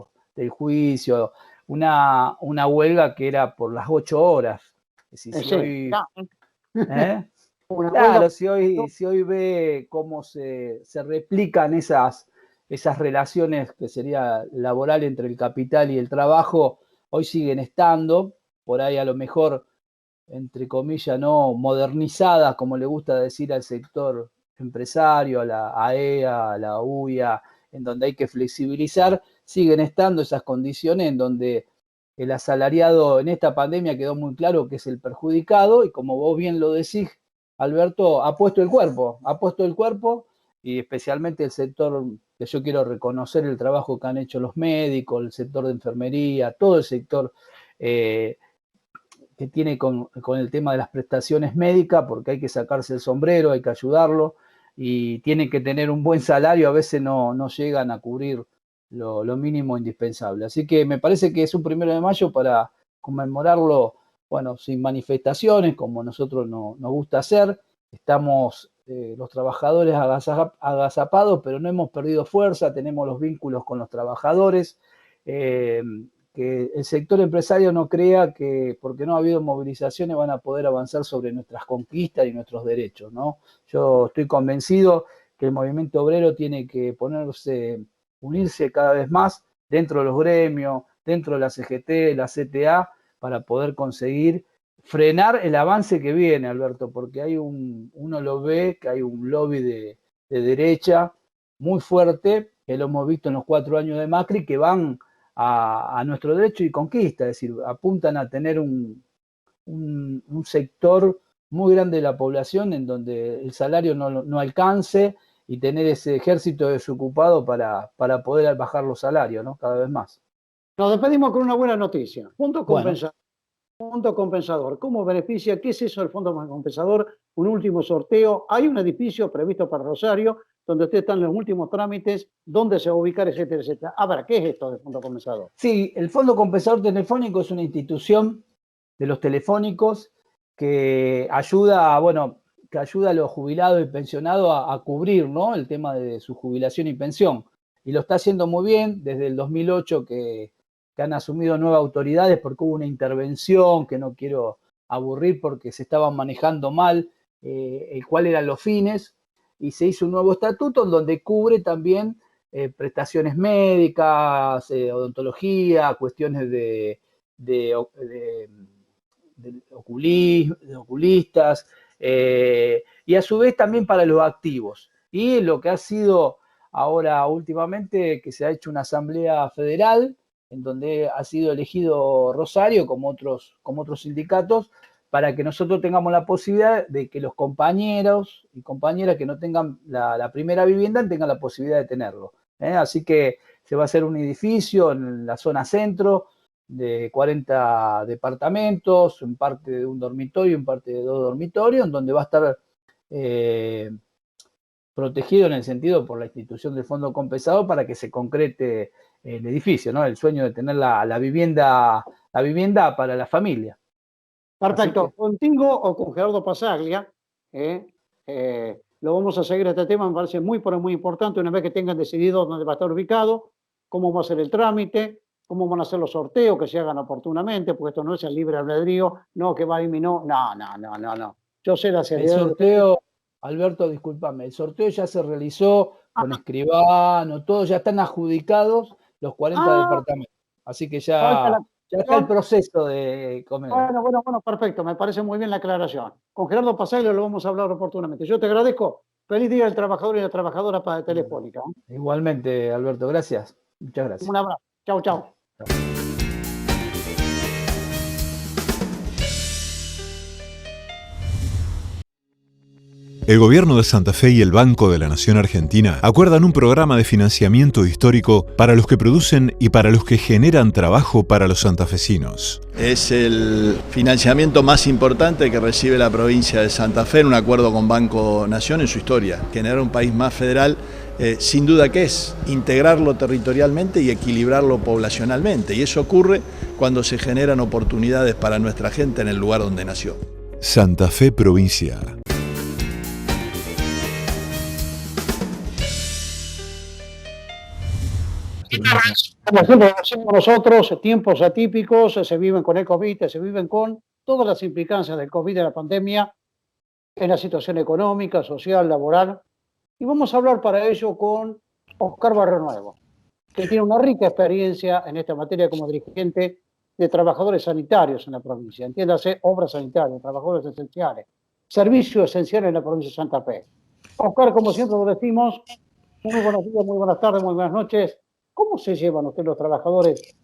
juicio, una huelga que era por las 8 horas. Es decir, si hoy, claro, si hoy ve cómo se replican esas relaciones que sería laboral entre el capital y el trabajo, hoy siguen estando, por ahí a lo mejor, entre comillas, no modernizadas, como le gusta decir al sector empresario, a la AEA, a la UIA, en donde hay que flexibilizar, siguen estando esas condiciones en donde el asalariado en esta pandemia quedó muy claro que es el perjudicado y como vos bien lo decís, Alberto, ha puesto el cuerpo y especialmente el sector que yo quiero reconocer el trabajo que han hecho los médicos, el sector de enfermería, todo el sector que tiene con el tema de las prestaciones médicas, porque hay que sacarse el sombrero, hay que ayudarlo y tienen que tener un buen salario, a veces no llegan a cubrir lo mínimo indispensable. Así que me parece que es un 1 de mayo para conmemorarlo, bueno, sin manifestaciones, como nosotros nos gusta hacer. Estamos los trabajadores agazapados, pero no hemos perdido fuerza, tenemos los vínculos con los trabajadores. Que el sector empresario no crea que porque no ha habido movilizaciones van a poder avanzar sobre nuestras conquistas y nuestros derechos, ¿no? Yo estoy convencido que el movimiento obrero tiene que unirse cada vez más dentro de los gremios, dentro de la CGT, la CTA, para poder conseguir frenar el avance que viene, Alberto, porque uno lo ve que hay un lobby de derecha muy fuerte, que lo hemos visto en los 4 años de Macri, que van a nuestro derecho y conquista, es decir, apuntan a tener un sector muy grande de la población en donde el salario no alcance y tener ese ejército desocupado para poder bajar los salarios, ¿no? Cada vez más. Nos despedimos con una buena noticia. Punto compensador. ¿Cómo beneficia? ¿Qué es eso del fondo compensador? Un último sorteo. Hay un edificio previsto para Rosario, donde usted está en los últimos trámites, dónde se va a ubicar, etcétera, etcétera. A ver, ¿qué es esto del fondo compensador? Sí, el Fondo Compensador Telefónico es una institución de los telefónicos que ayuda a los jubilados y pensionados a cubrir, ¿no?, el tema de su jubilación y pensión. Y lo está haciendo muy bien desde el 2008 que han asumido nuevas autoridades porque hubo una intervención que no quiero aburrir porque se estaban manejando mal cuáles eran los fines, y se hizo un nuevo estatuto en donde cubre también prestaciones médicas, odontología, cuestiones de oculistas, y a su vez también para los activos. Y lo que ha sido ahora últimamente, que se ha hecho una asamblea federal, en donde ha sido elegido Rosario, como otros sindicatos, para que nosotros tengamos la posibilidad de que los compañeros y compañeras que no tengan la primera vivienda tengan la posibilidad de tenerlo. Así que se va a hacer un edificio en la zona centro de 40 departamentos, en parte de un dormitorio, en parte de 2 dormitorios, en donde va a estar protegido en el sentido por la institución del Fondo Compensado para que se concrete el edificio, ¿no? El sueño de tener la vivienda para la familia. Perfecto. Contigo o con Gerardo Pasaglia, lo vamos a seguir este tema, me parece muy, pero muy importante, una vez que tengan decidido dónde va a estar ubicado, cómo va a ser el trámite, cómo van a ser los sorteos, que se hagan oportunamente, porque esto no es el libre albedrío, no, que va y no. Yo sé la seriedad. El sorteo, Alberto, discúlpame, el sorteo ya se realizó con escribano, todos ya están adjudicados los 40 departamentos. Así que ya está el proceso de comer. Bueno, perfecto, me parece muy bien la aclaración. Con Gerardo Pasaglia lo vamos a hablar oportunamente. Yo te agradezco. Feliz día del trabajador y la trabajadora para Telefónica. Igualmente, Alberto, gracias. Muchas gracias. Un abrazo. Chau, chau. El Gobierno de Santa Fe y el Banco de la Nación Argentina acuerdan un programa de financiamiento histórico para los que producen y para los que generan trabajo para los santafesinos. Es el financiamiento más importante que recibe la provincia de Santa Fe en un acuerdo con Banco Nación en su historia. Generar un país más federal, sin duda que es integrarlo territorialmente y equilibrarlo poblacionalmente. Y eso ocurre cuando se generan oportunidades para nuestra gente en el lugar donde nació. Santa Fe Provincia. Como siempre decimos nosotros, tiempos atípicos se viven con el COVID, se viven con todas las implicancias del COVID, de la pandemia, en la situación económica, social, laboral. Y vamos a hablar para ello con Oscar Barrionuevo, que tiene una rica experiencia en esta materia como dirigente de trabajadores sanitarios en la provincia. Entiéndase, obras sanitarias, trabajadores esenciales, servicio esencial en la provincia de Santa Fe. Oscar, como siempre lo decimos, muy buenos días, muy buenas tardes, muy buenas noches. ¿Cómo se llevan ustedes los trabajadores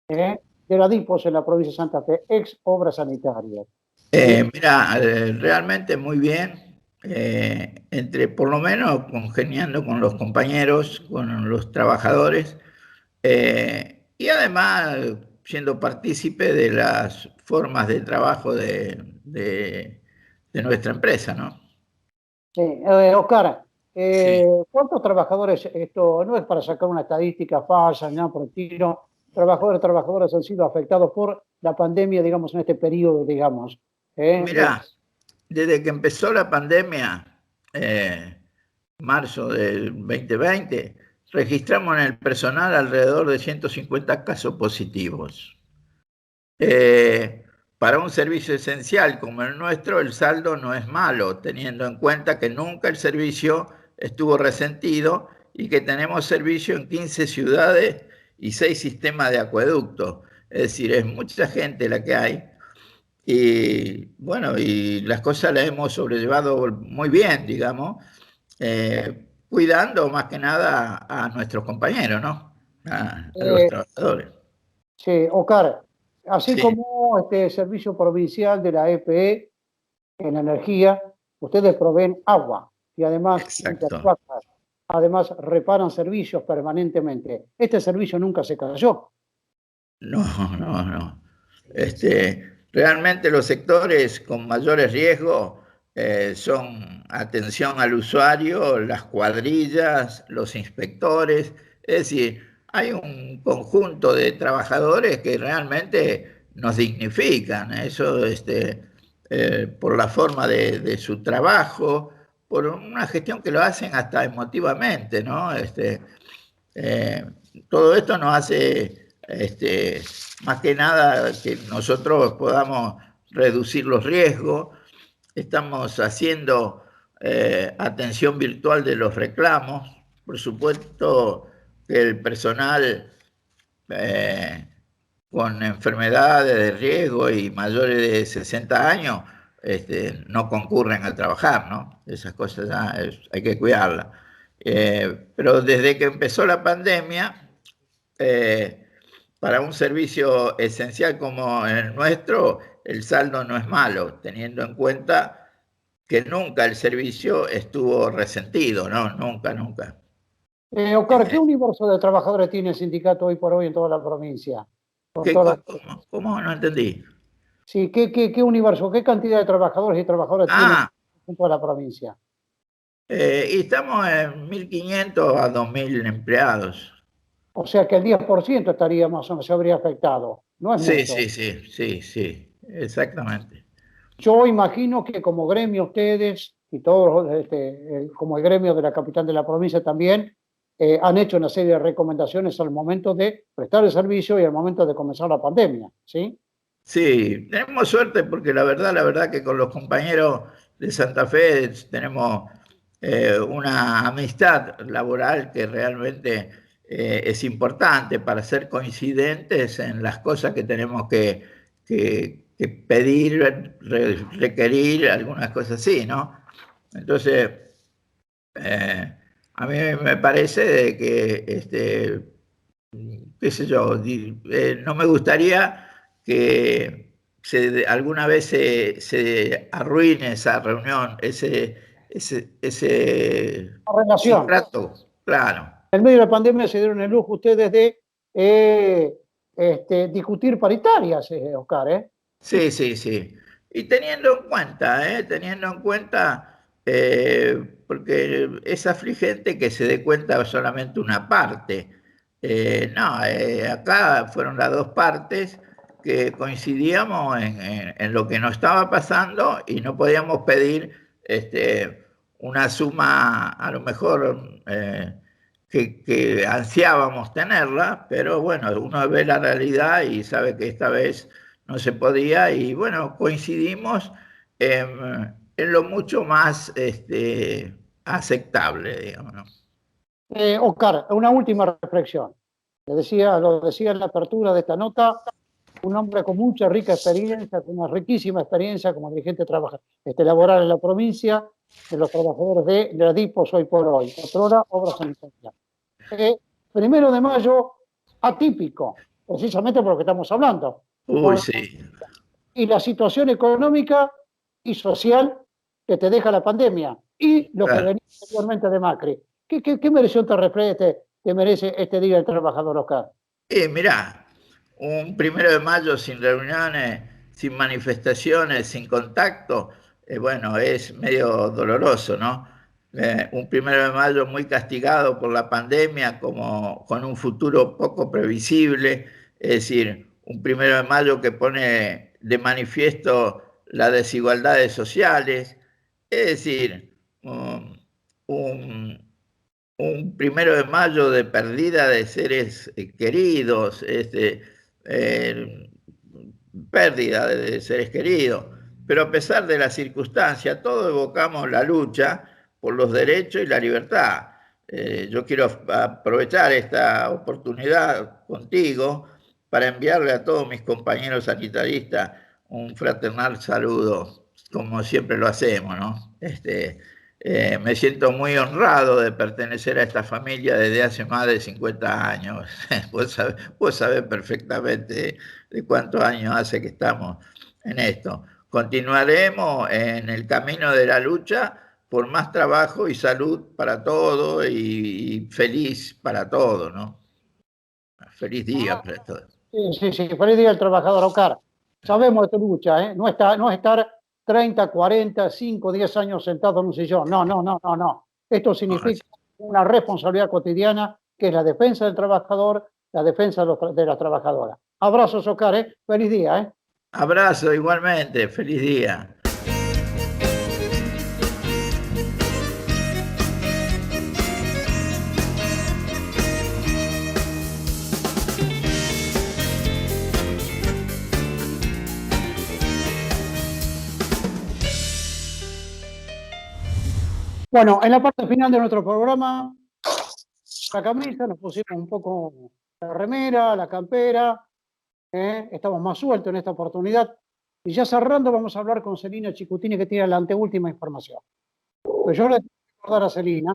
de la DIPOS en la provincia de Santa Fe, ex obras sanitarias? Mira, realmente muy bien, por lo menos congeniando con los compañeros, con los trabajadores, y además siendo partícipe de las formas de trabajo de nuestra empresa, ¿no? Sí, Oscar, sí. ¿Cuántos trabajadores, esto no es para sacar una estadística falsa, nada por el tiro, trabajadoras han sido afectados por la pandemia, digamos, en este periodo, digamos? Mira, desde que empezó la pandemia, marzo del 2020, registramos en el personal alrededor de 150 casos positivos. Para un servicio esencial como el nuestro, el saldo no es malo, teniendo en cuenta que nunca el servicio estuvo resentido y que tenemos servicio en 15 ciudades y 6 sistemas de acueducto. Es decir, es mucha gente la que hay. Y bueno, y las cosas las hemos sobrellevado muy bien, digamos, cuidando más que nada a nuestros compañeros, ¿no? A los trabajadores. Sí, Oscar, así Sí. como este servicio provincial de la EPE en energía, ustedes proveen agua y además, además reparan servicios permanentemente. Este servicio nunca se cayó. No. Realmente los sectores con mayores riesgos son atención al usuario, las cuadrillas, los inspectores. Es decir, hay un conjunto de trabajadores que realmente nos dignifican. Eso por la forma de su trabajo, por una gestión que lo hacen hasta emotivamente, ¿no? Todo esto nos hace más que nada que nosotros podamos reducir los riesgos. Estamos haciendo atención virtual de los reclamos. Por supuesto que el personal con enfermedades de riesgo y mayores de 60 años no concurren a trabajar, ¿no? Esas cosas hay que cuidarlas. Pero desde que empezó la pandemia, para un servicio esencial como el nuestro, el saldo no es malo, teniendo en cuenta que nunca el servicio estuvo resentido, ¿no? Nunca, nunca. Oscar, ¿qué universo de trabajadores tiene el sindicato hoy por hoy en toda la provincia? ¿Cómo? No entendí. Sí, ¿qué universo, qué cantidad de trabajadores y trabajadoras tiene en toda la provincia? Y estamos en 1.500 a 2.000 empleados. O sea que el 10% estaría más o menos, se habría afectado. No es mucho. Sí, exactamente. Yo imagino que como gremio ustedes y todos, como el gremio de la capital de la provincia también, han hecho una serie de recomendaciones al momento de prestar el servicio y al momento de comenzar la pandemia, ¿sí? Sí, tenemos suerte porque la verdad que con los compañeros de Santa Fe tenemos una amistad laboral que realmente es importante para ser coincidentes en las cosas que tenemos que pedir, requerir, algunas cosas así, ¿no? Entonces, a mí me parece de que, qué sé yo, no me gustaría que alguna vez se arruine esa reunión, ese relación. trato, claro. En medio de la pandemia se dieron el lujo ustedes de discutir paritarias, Oscar, ¿eh? Sí. Y teniendo en cuenta, porque es afligente que se dé cuenta solamente una parte. Acá fueron las dos partes que coincidíamos en lo que nos estaba pasando y no podíamos pedir una suma, a lo mejor que ansiábamos tenerla, pero bueno, uno ve la realidad y sabe que esta vez no se podía y bueno, coincidimos en lo mucho más aceptable, digamos, ¿no? Oscar, una última reflexión. Lo decía en la apertura de esta nota, un hombre con mucha rica experiencia, con una riquísima experiencia como dirigente laboral en la provincia, de los trabajadores de la DIPOS hoy por hoy, otrora Obras Sanitarias. 1 de mayo, atípico, precisamente por lo que estamos hablando. Sí. Y la situación económica y social que te deja la pandemia y lo que venía anteriormente de Macri. ¿Qué mereció te merece este Día del Trabajador, Oscar? Mirá, un 1 de mayo sin reuniones, sin manifestaciones, sin contacto, bueno, es medio doloroso, ¿no? Un 1 de mayo muy castigado por la pandemia, como con un futuro poco previsible, es decir, un 1 de mayo que pone de manifiesto las desigualdades sociales, es decir, un 1 de mayo de pérdida de seres queridos, pérdida de seres queridos. Pero a pesar de la circunstancia, todos evocamos la lucha por los derechos y la libertad. Yo quiero aprovechar esta oportunidad contigo para enviarle a todos mis compañeros sanitaristas un fraternal saludo, como siempre lo hacemos, ¿no? Me siento muy honrado de pertenecer a esta familia desde hace más de 50 años. Vos sabés perfectamente de cuántos años hace que estamos en esto. Continuaremos en el camino de la lucha por más trabajo y salud para todos y feliz para todos, ¿no? Feliz día para todos. Sí, feliz Día del Trabajador, Oscar. Sabemos de tu lucha, ¿eh? No estar 30, 40, 5, 10 años sentado en un sillón. No. Esto significa una responsabilidad cotidiana que es la defensa del trabajador, la defensa de las trabajadoras. Abrazos, Oscar, ¿eh? Feliz día, ¿eh? Abrazo igualmente, feliz día. Bueno, en la parte final de nuestro programa, la camisa, nos pusimos un poco la remera, la campera, estamos más sueltos en esta oportunidad. Y ya cerrando, vamos a hablar con Celina Chicutini, que tiene la anteúltima información. Pues yo le tengo que recordar a Celina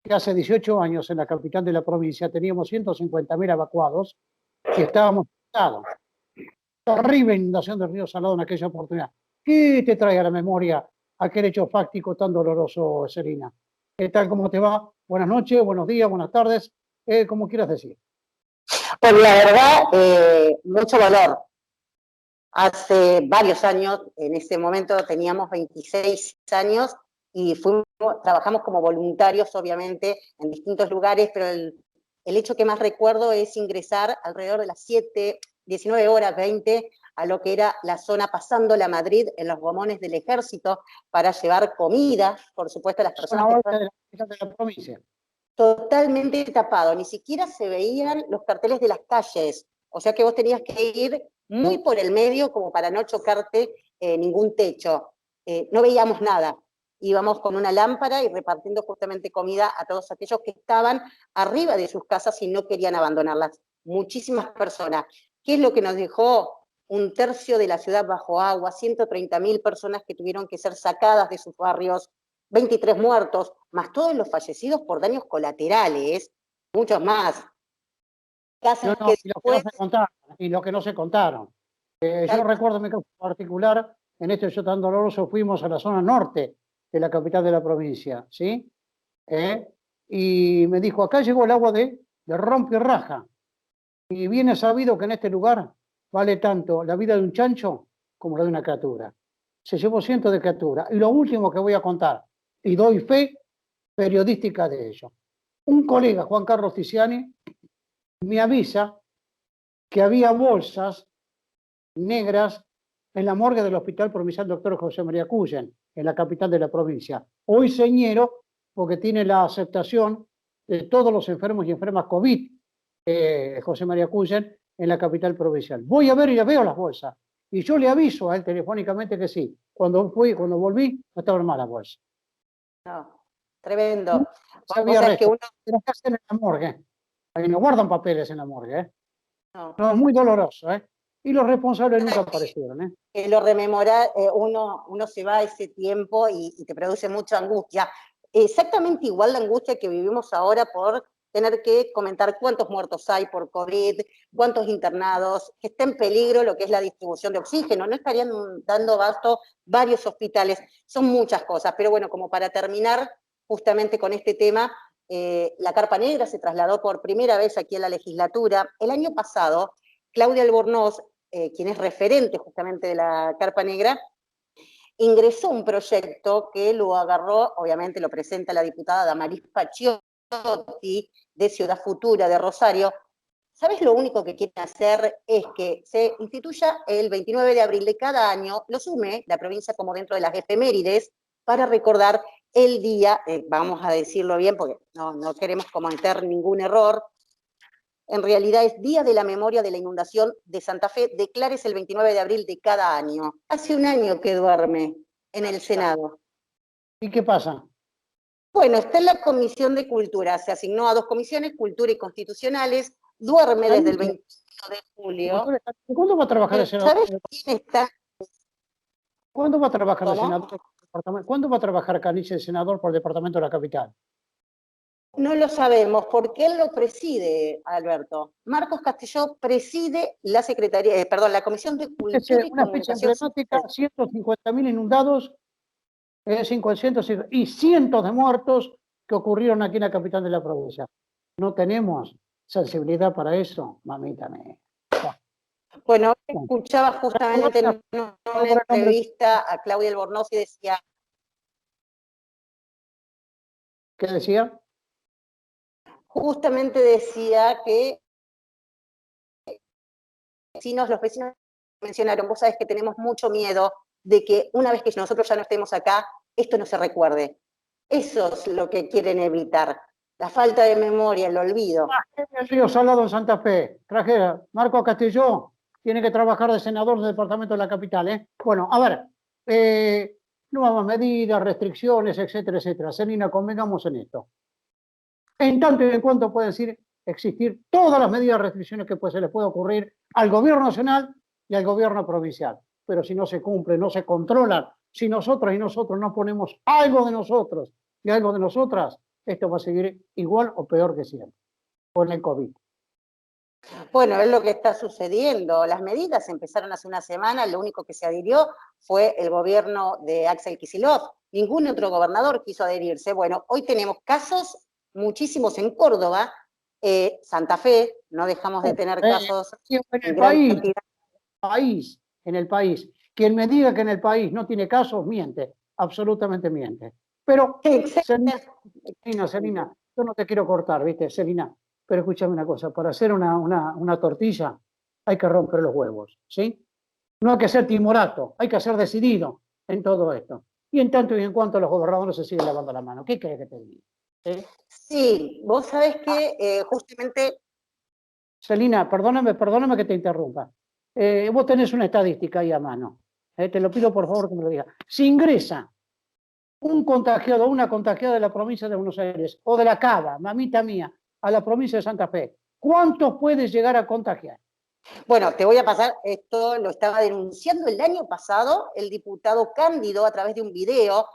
que hace 18 años en la capital de la provincia teníamos 150.000 evacuados y estáamos afectados. terrible inundación del río Salado en aquella oportunidad. ¿Qué te trae a la memoria aquel hecho fáctico tan doloroso, Selina? ¿Qué tal? ¿Cómo te va? Buenas noches, buenos días, buenas tardes, como quieras decir. Pues la verdad, mucho dolor. Hace varios años, en ese momento teníamos 26 años y trabajamos como voluntarios, obviamente, en distintos lugares, pero el hecho que más recuerdo es ingresar alrededor de las 19 horas 20 a lo que era la zona pasando la Madrid en los gomones del ejército para llevar comida, por supuesto, a las personas que estaban de la provincia. Totalmente tapado, ni siquiera se veían los carteles de las calles, o sea que vos tenías que ir muy por el medio como para no chocarte ningún techo. No veíamos nada, íbamos con una lámpara y repartiendo justamente comida a todos aquellos que estaban arriba de sus casas y no querían abandonarlas. Muchísimas personas. ¿Qué es lo que nos dejó? Un tercio de la ciudad bajo agua, 130.000 personas que tuvieron que ser sacadas de sus barrios, 23 muertos, más todos los fallecidos por daños colaterales, muchos más. Casas que después... y lo que no se contaron. Yo recuerdo mi caso particular, en este hecho tan doloroso, fuimos a la zona norte de la capital de la provincia, ¿sí? Y me dijo, acá llegó el agua de rompe y raja. Y viene sabido que en este lugar vale tanto la vida de un chancho como la de una criatura. Se llevó cientos de criaturas. Y lo último que voy a contar, y doy fe periodística de ello. Un colega, Juan Carlos Tiziani, me avisa que había bolsas negras en la morgue del Hospital Provincial Dr. José María Cuyen, en la capital de la provincia. Hoy señero, porque tiene la aceptación de todos los enfermos y enfermas COVID, José María Cuyen, en la capital provincial. Voy a ver y ya veo las bolsas. Y yo le aviso a él telefónicamente que sí. Cuando volví, no estaban malas bolsas. No, tremendo. Sabía que uno en la morgue. Ahí no guardan papeles en la morgue, ¿eh? No, es muy doloroso, ¿eh? Y los responsables nunca aparecieron, ¿eh? Lo rememorar, uno se va a ese tiempo y te produce mucha angustia. Exactamente igual la angustia que vivimos ahora por tener que comentar cuántos muertos hay por COVID, cuántos internados, que está en peligro lo que es la distribución de oxígeno. No estarían dando abasto varios hospitales. Son muchas cosas, pero bueno, como para terminar justamente con este tema, la Carpa Negra se trasladó por primera vez aquí a la legislatura. El año pasado, Claudia Albornoz, quien es referente justamente de la Carpa Negra, ingresó un proyecto que lo agarró, obviamente lo presenta la diputada Damaris Paciotti, de Ciudad Futura, de Rosario. ¿Sabes? Lo único que quieren hacer es que se instituya el 29 de abril de cada año, lo sume la provincia como dentro de las efemérides, para recordar el día, vamos a decirlo bien, porque no queremos cometer ningún error, en realidad es Día de la Memoria de la Inundación de Santa Fe, declárese el 29 de abril de cada año. Hace un año que duerme en el Senado. ¿Y qué pasa? Bueno, está en la Comisión de Cultura, se asignó a 2 comisiones, Cultura y Constitucionales, duerme desde el 21 de julio. ¿Cuándo va a trabajar el senador? ¿Sabes quién está? ¿Cuándo va a trabajar el senador? ¿Cuándo va a trabajar Caniche, el senador, por el departamento de la capital? No lo sabemos, porque él lo preside, Alberto. Marcos Castelló preside la Secretaría, la Comisión de Cultura y una fecha emblemática, 150.000 inundados, 500 y cientos de muertos que ocurrieron aquí en la capital de la provincia. No tenemos sensibilidad para eso, mamita mía. Bueno, escuchaba justamente en una entrevista a Claudia Albornoz y decía... ¿Qué decía? Justamente decía que los vecinos mencionaron, vos sabés que tenemos mucho miedo de que una vez que nosotros ya no estemos acá, esto no se recuerde. Eso es lo que quieren evitar, la falta de memoria, el olvido. El río Salado en Santa Fe, trajera, Marco Castelló tiene que trabajar de senador del departamento de la capital, ¿eh? Bueno, a ver, nuevas medidas, restricciones, etcétera, etcétera. Selina, convengamos en esto. En tanto y en cuanto pueden existir todas las medidas de restricciones que se les puede ocurrir al gobierno nacional y al gobierno provincial. Pero si no se cumple, no se controla, si nosotros y nosotros no ponemos algo de nosotros y algo de nosotras, esto va a seguir igual o peor que siempre, con el COVID. Bueno, es lo que está sucediendo. Las medidas empezaron hace una semana, lo único que se adhirió fue el gobierno de Axel Kicillof. Ningún otro gobernador quiso adherirse. Bueno, hoy tenemos casos, muchísimos en Córdoba, Santa Fe, no dejamos de tener casos en el en gran país. En el país. Quien me diga que en el país no tiene casos, miente, absolutamente miente. Pero, Celina, yo no te quiero cortar, ¿viste, Celina? Pero escúchame una cosa, para hacer una tortilla hay que romper los huevos, ¿sí? No hay que ser timorato, hay que ser decidido en todo esto. Y en tanto y en cuanto los gobernadores se siguen lavando la mano. ¿Qué querés que te diga? Sí, vos sabés que justamente... Celina, perdóname que te interrumpa. Vos tenés una estadística ahí a mano. Te lo pido por favor que me lo digas. Si ingresa un contagiado o una contagiada de la provincia de Buenos Aires o de la Cava, mamita mía, a la provincia de Santa Fe, ¿cuántos puedes llegar a contagiar? Bueno, te voy a pasar, esto lo estaba denunciando el año pasado el diputado Cándido a través de un video.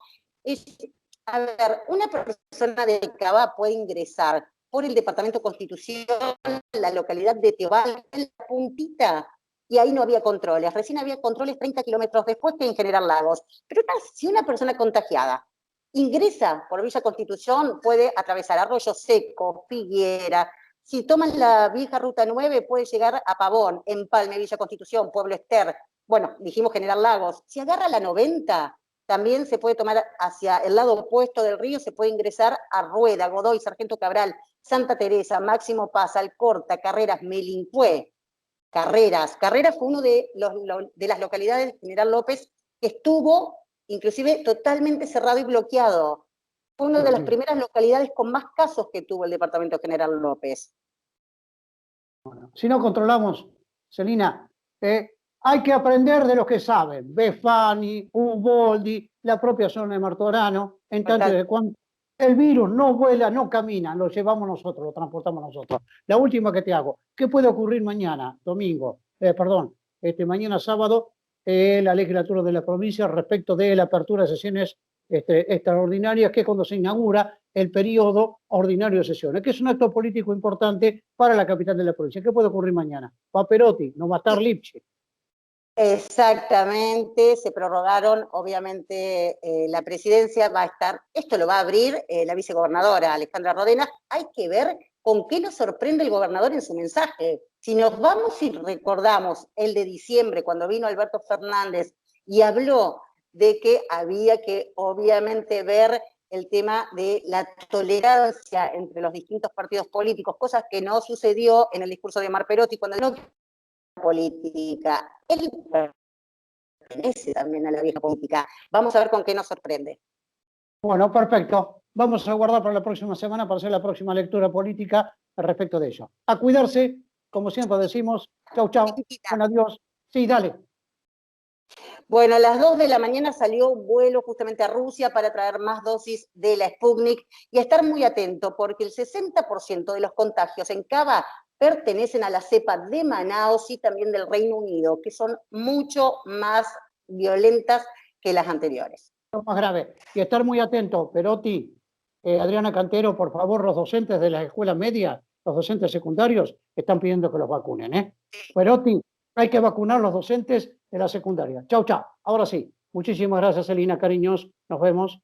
A ver, una persona de Cava puede ingresar por el Departamento Constitución, la localidad de Teobal, en la puntita, y ahí no había controles. Recién había controles 30 kilómetros después que en General Lagos. Pero si una persona contagiada ingresa por Villa Constitución, puede atravesar Arroyo Seco, Figuera. Si toman la vieja Ruta 9, puede llegar a Pavón, Empalme, Villa Constitución, Pueblo Ester. Bueno, dijimos General Lagos. Si agarra la 90, también se puede tomar hacia el lado opuesto del río, se puede ingresar a Rueda, Godoy, Sargento Cabral, Santa Teresa, Máximo Paz, Alcorta, Carreras, Melincué. Carreras fue uno de las localidades de General López que estuvo inclusive totalmente cerrado y bloqueado. Fue una de las primeras localidades con más casos que tuvo el departamento General López. Bueno, si no controlamos, Celina, hay que aprender de los que saben. Befani, Uboldi, la propia zona de Martorano, en tanto de cuando el virus no vuela, no camina, lo llevamos nosotros, lo transportamos nosotros. La última que te hago, ¿qué puede ocurrir mañana, mañana sábado, la legislatura de la provincia respecto de la apertura de sesiones extraordinarias, que es cuando se inaugura el periodo ordinario de sesiones, que es un acto político importante para la capital de la provincia? ¿Qué puede ocurrir mañana? Va Perotti, no va a estar Lipschitz. Exactamente, se prorrogaron, obviamente la presidencia va a estar, esto lo va a abrir la vicegobernadora Alejandra Rodena. Hay que ver con qué nos sorprende el gobernador en su mensaje. Si nos vamos y recordamos el de diciembre, cuando vino Alberto Fernández y habló de que había que obviamente ver el tema de la tolerancia entre los distintos partidos políticos, cosas que no sucedió en el discurso de Omar Perotti cuando no política. Él pertenece también a la vieja política. Vamos a ver con qué nos sorprende. Bueno, perfecto. Vamos a guardar para la próxima semana para hacer la próxima lectura política al respecto de ello. A cuidarse, como siempre decimos. Chau, chau. Bueno, adiós. Sí, dale. Bueno, a las 2 de la mañana salió un vuelo justamente a Rusia para traer más dosis de la Sputnik y a estar muy atento porque el 60% de los contagios en Cava pertenecen a la cepa de Manaus y también del Reino Unido, que son mucho más violentas que las anteriores. Más grave. Y estar muy atento, Perotti, Adriana Cantero, por favor, los docentes de las escuelas medias, los docentes secundarios, están pidiendo que los vacunen. Perotti, hay que vacunar a los docentes de la secundaria. Chau, chau. Ahora sí. Muchísimas gracias, Celina, cariños. Nos vemos.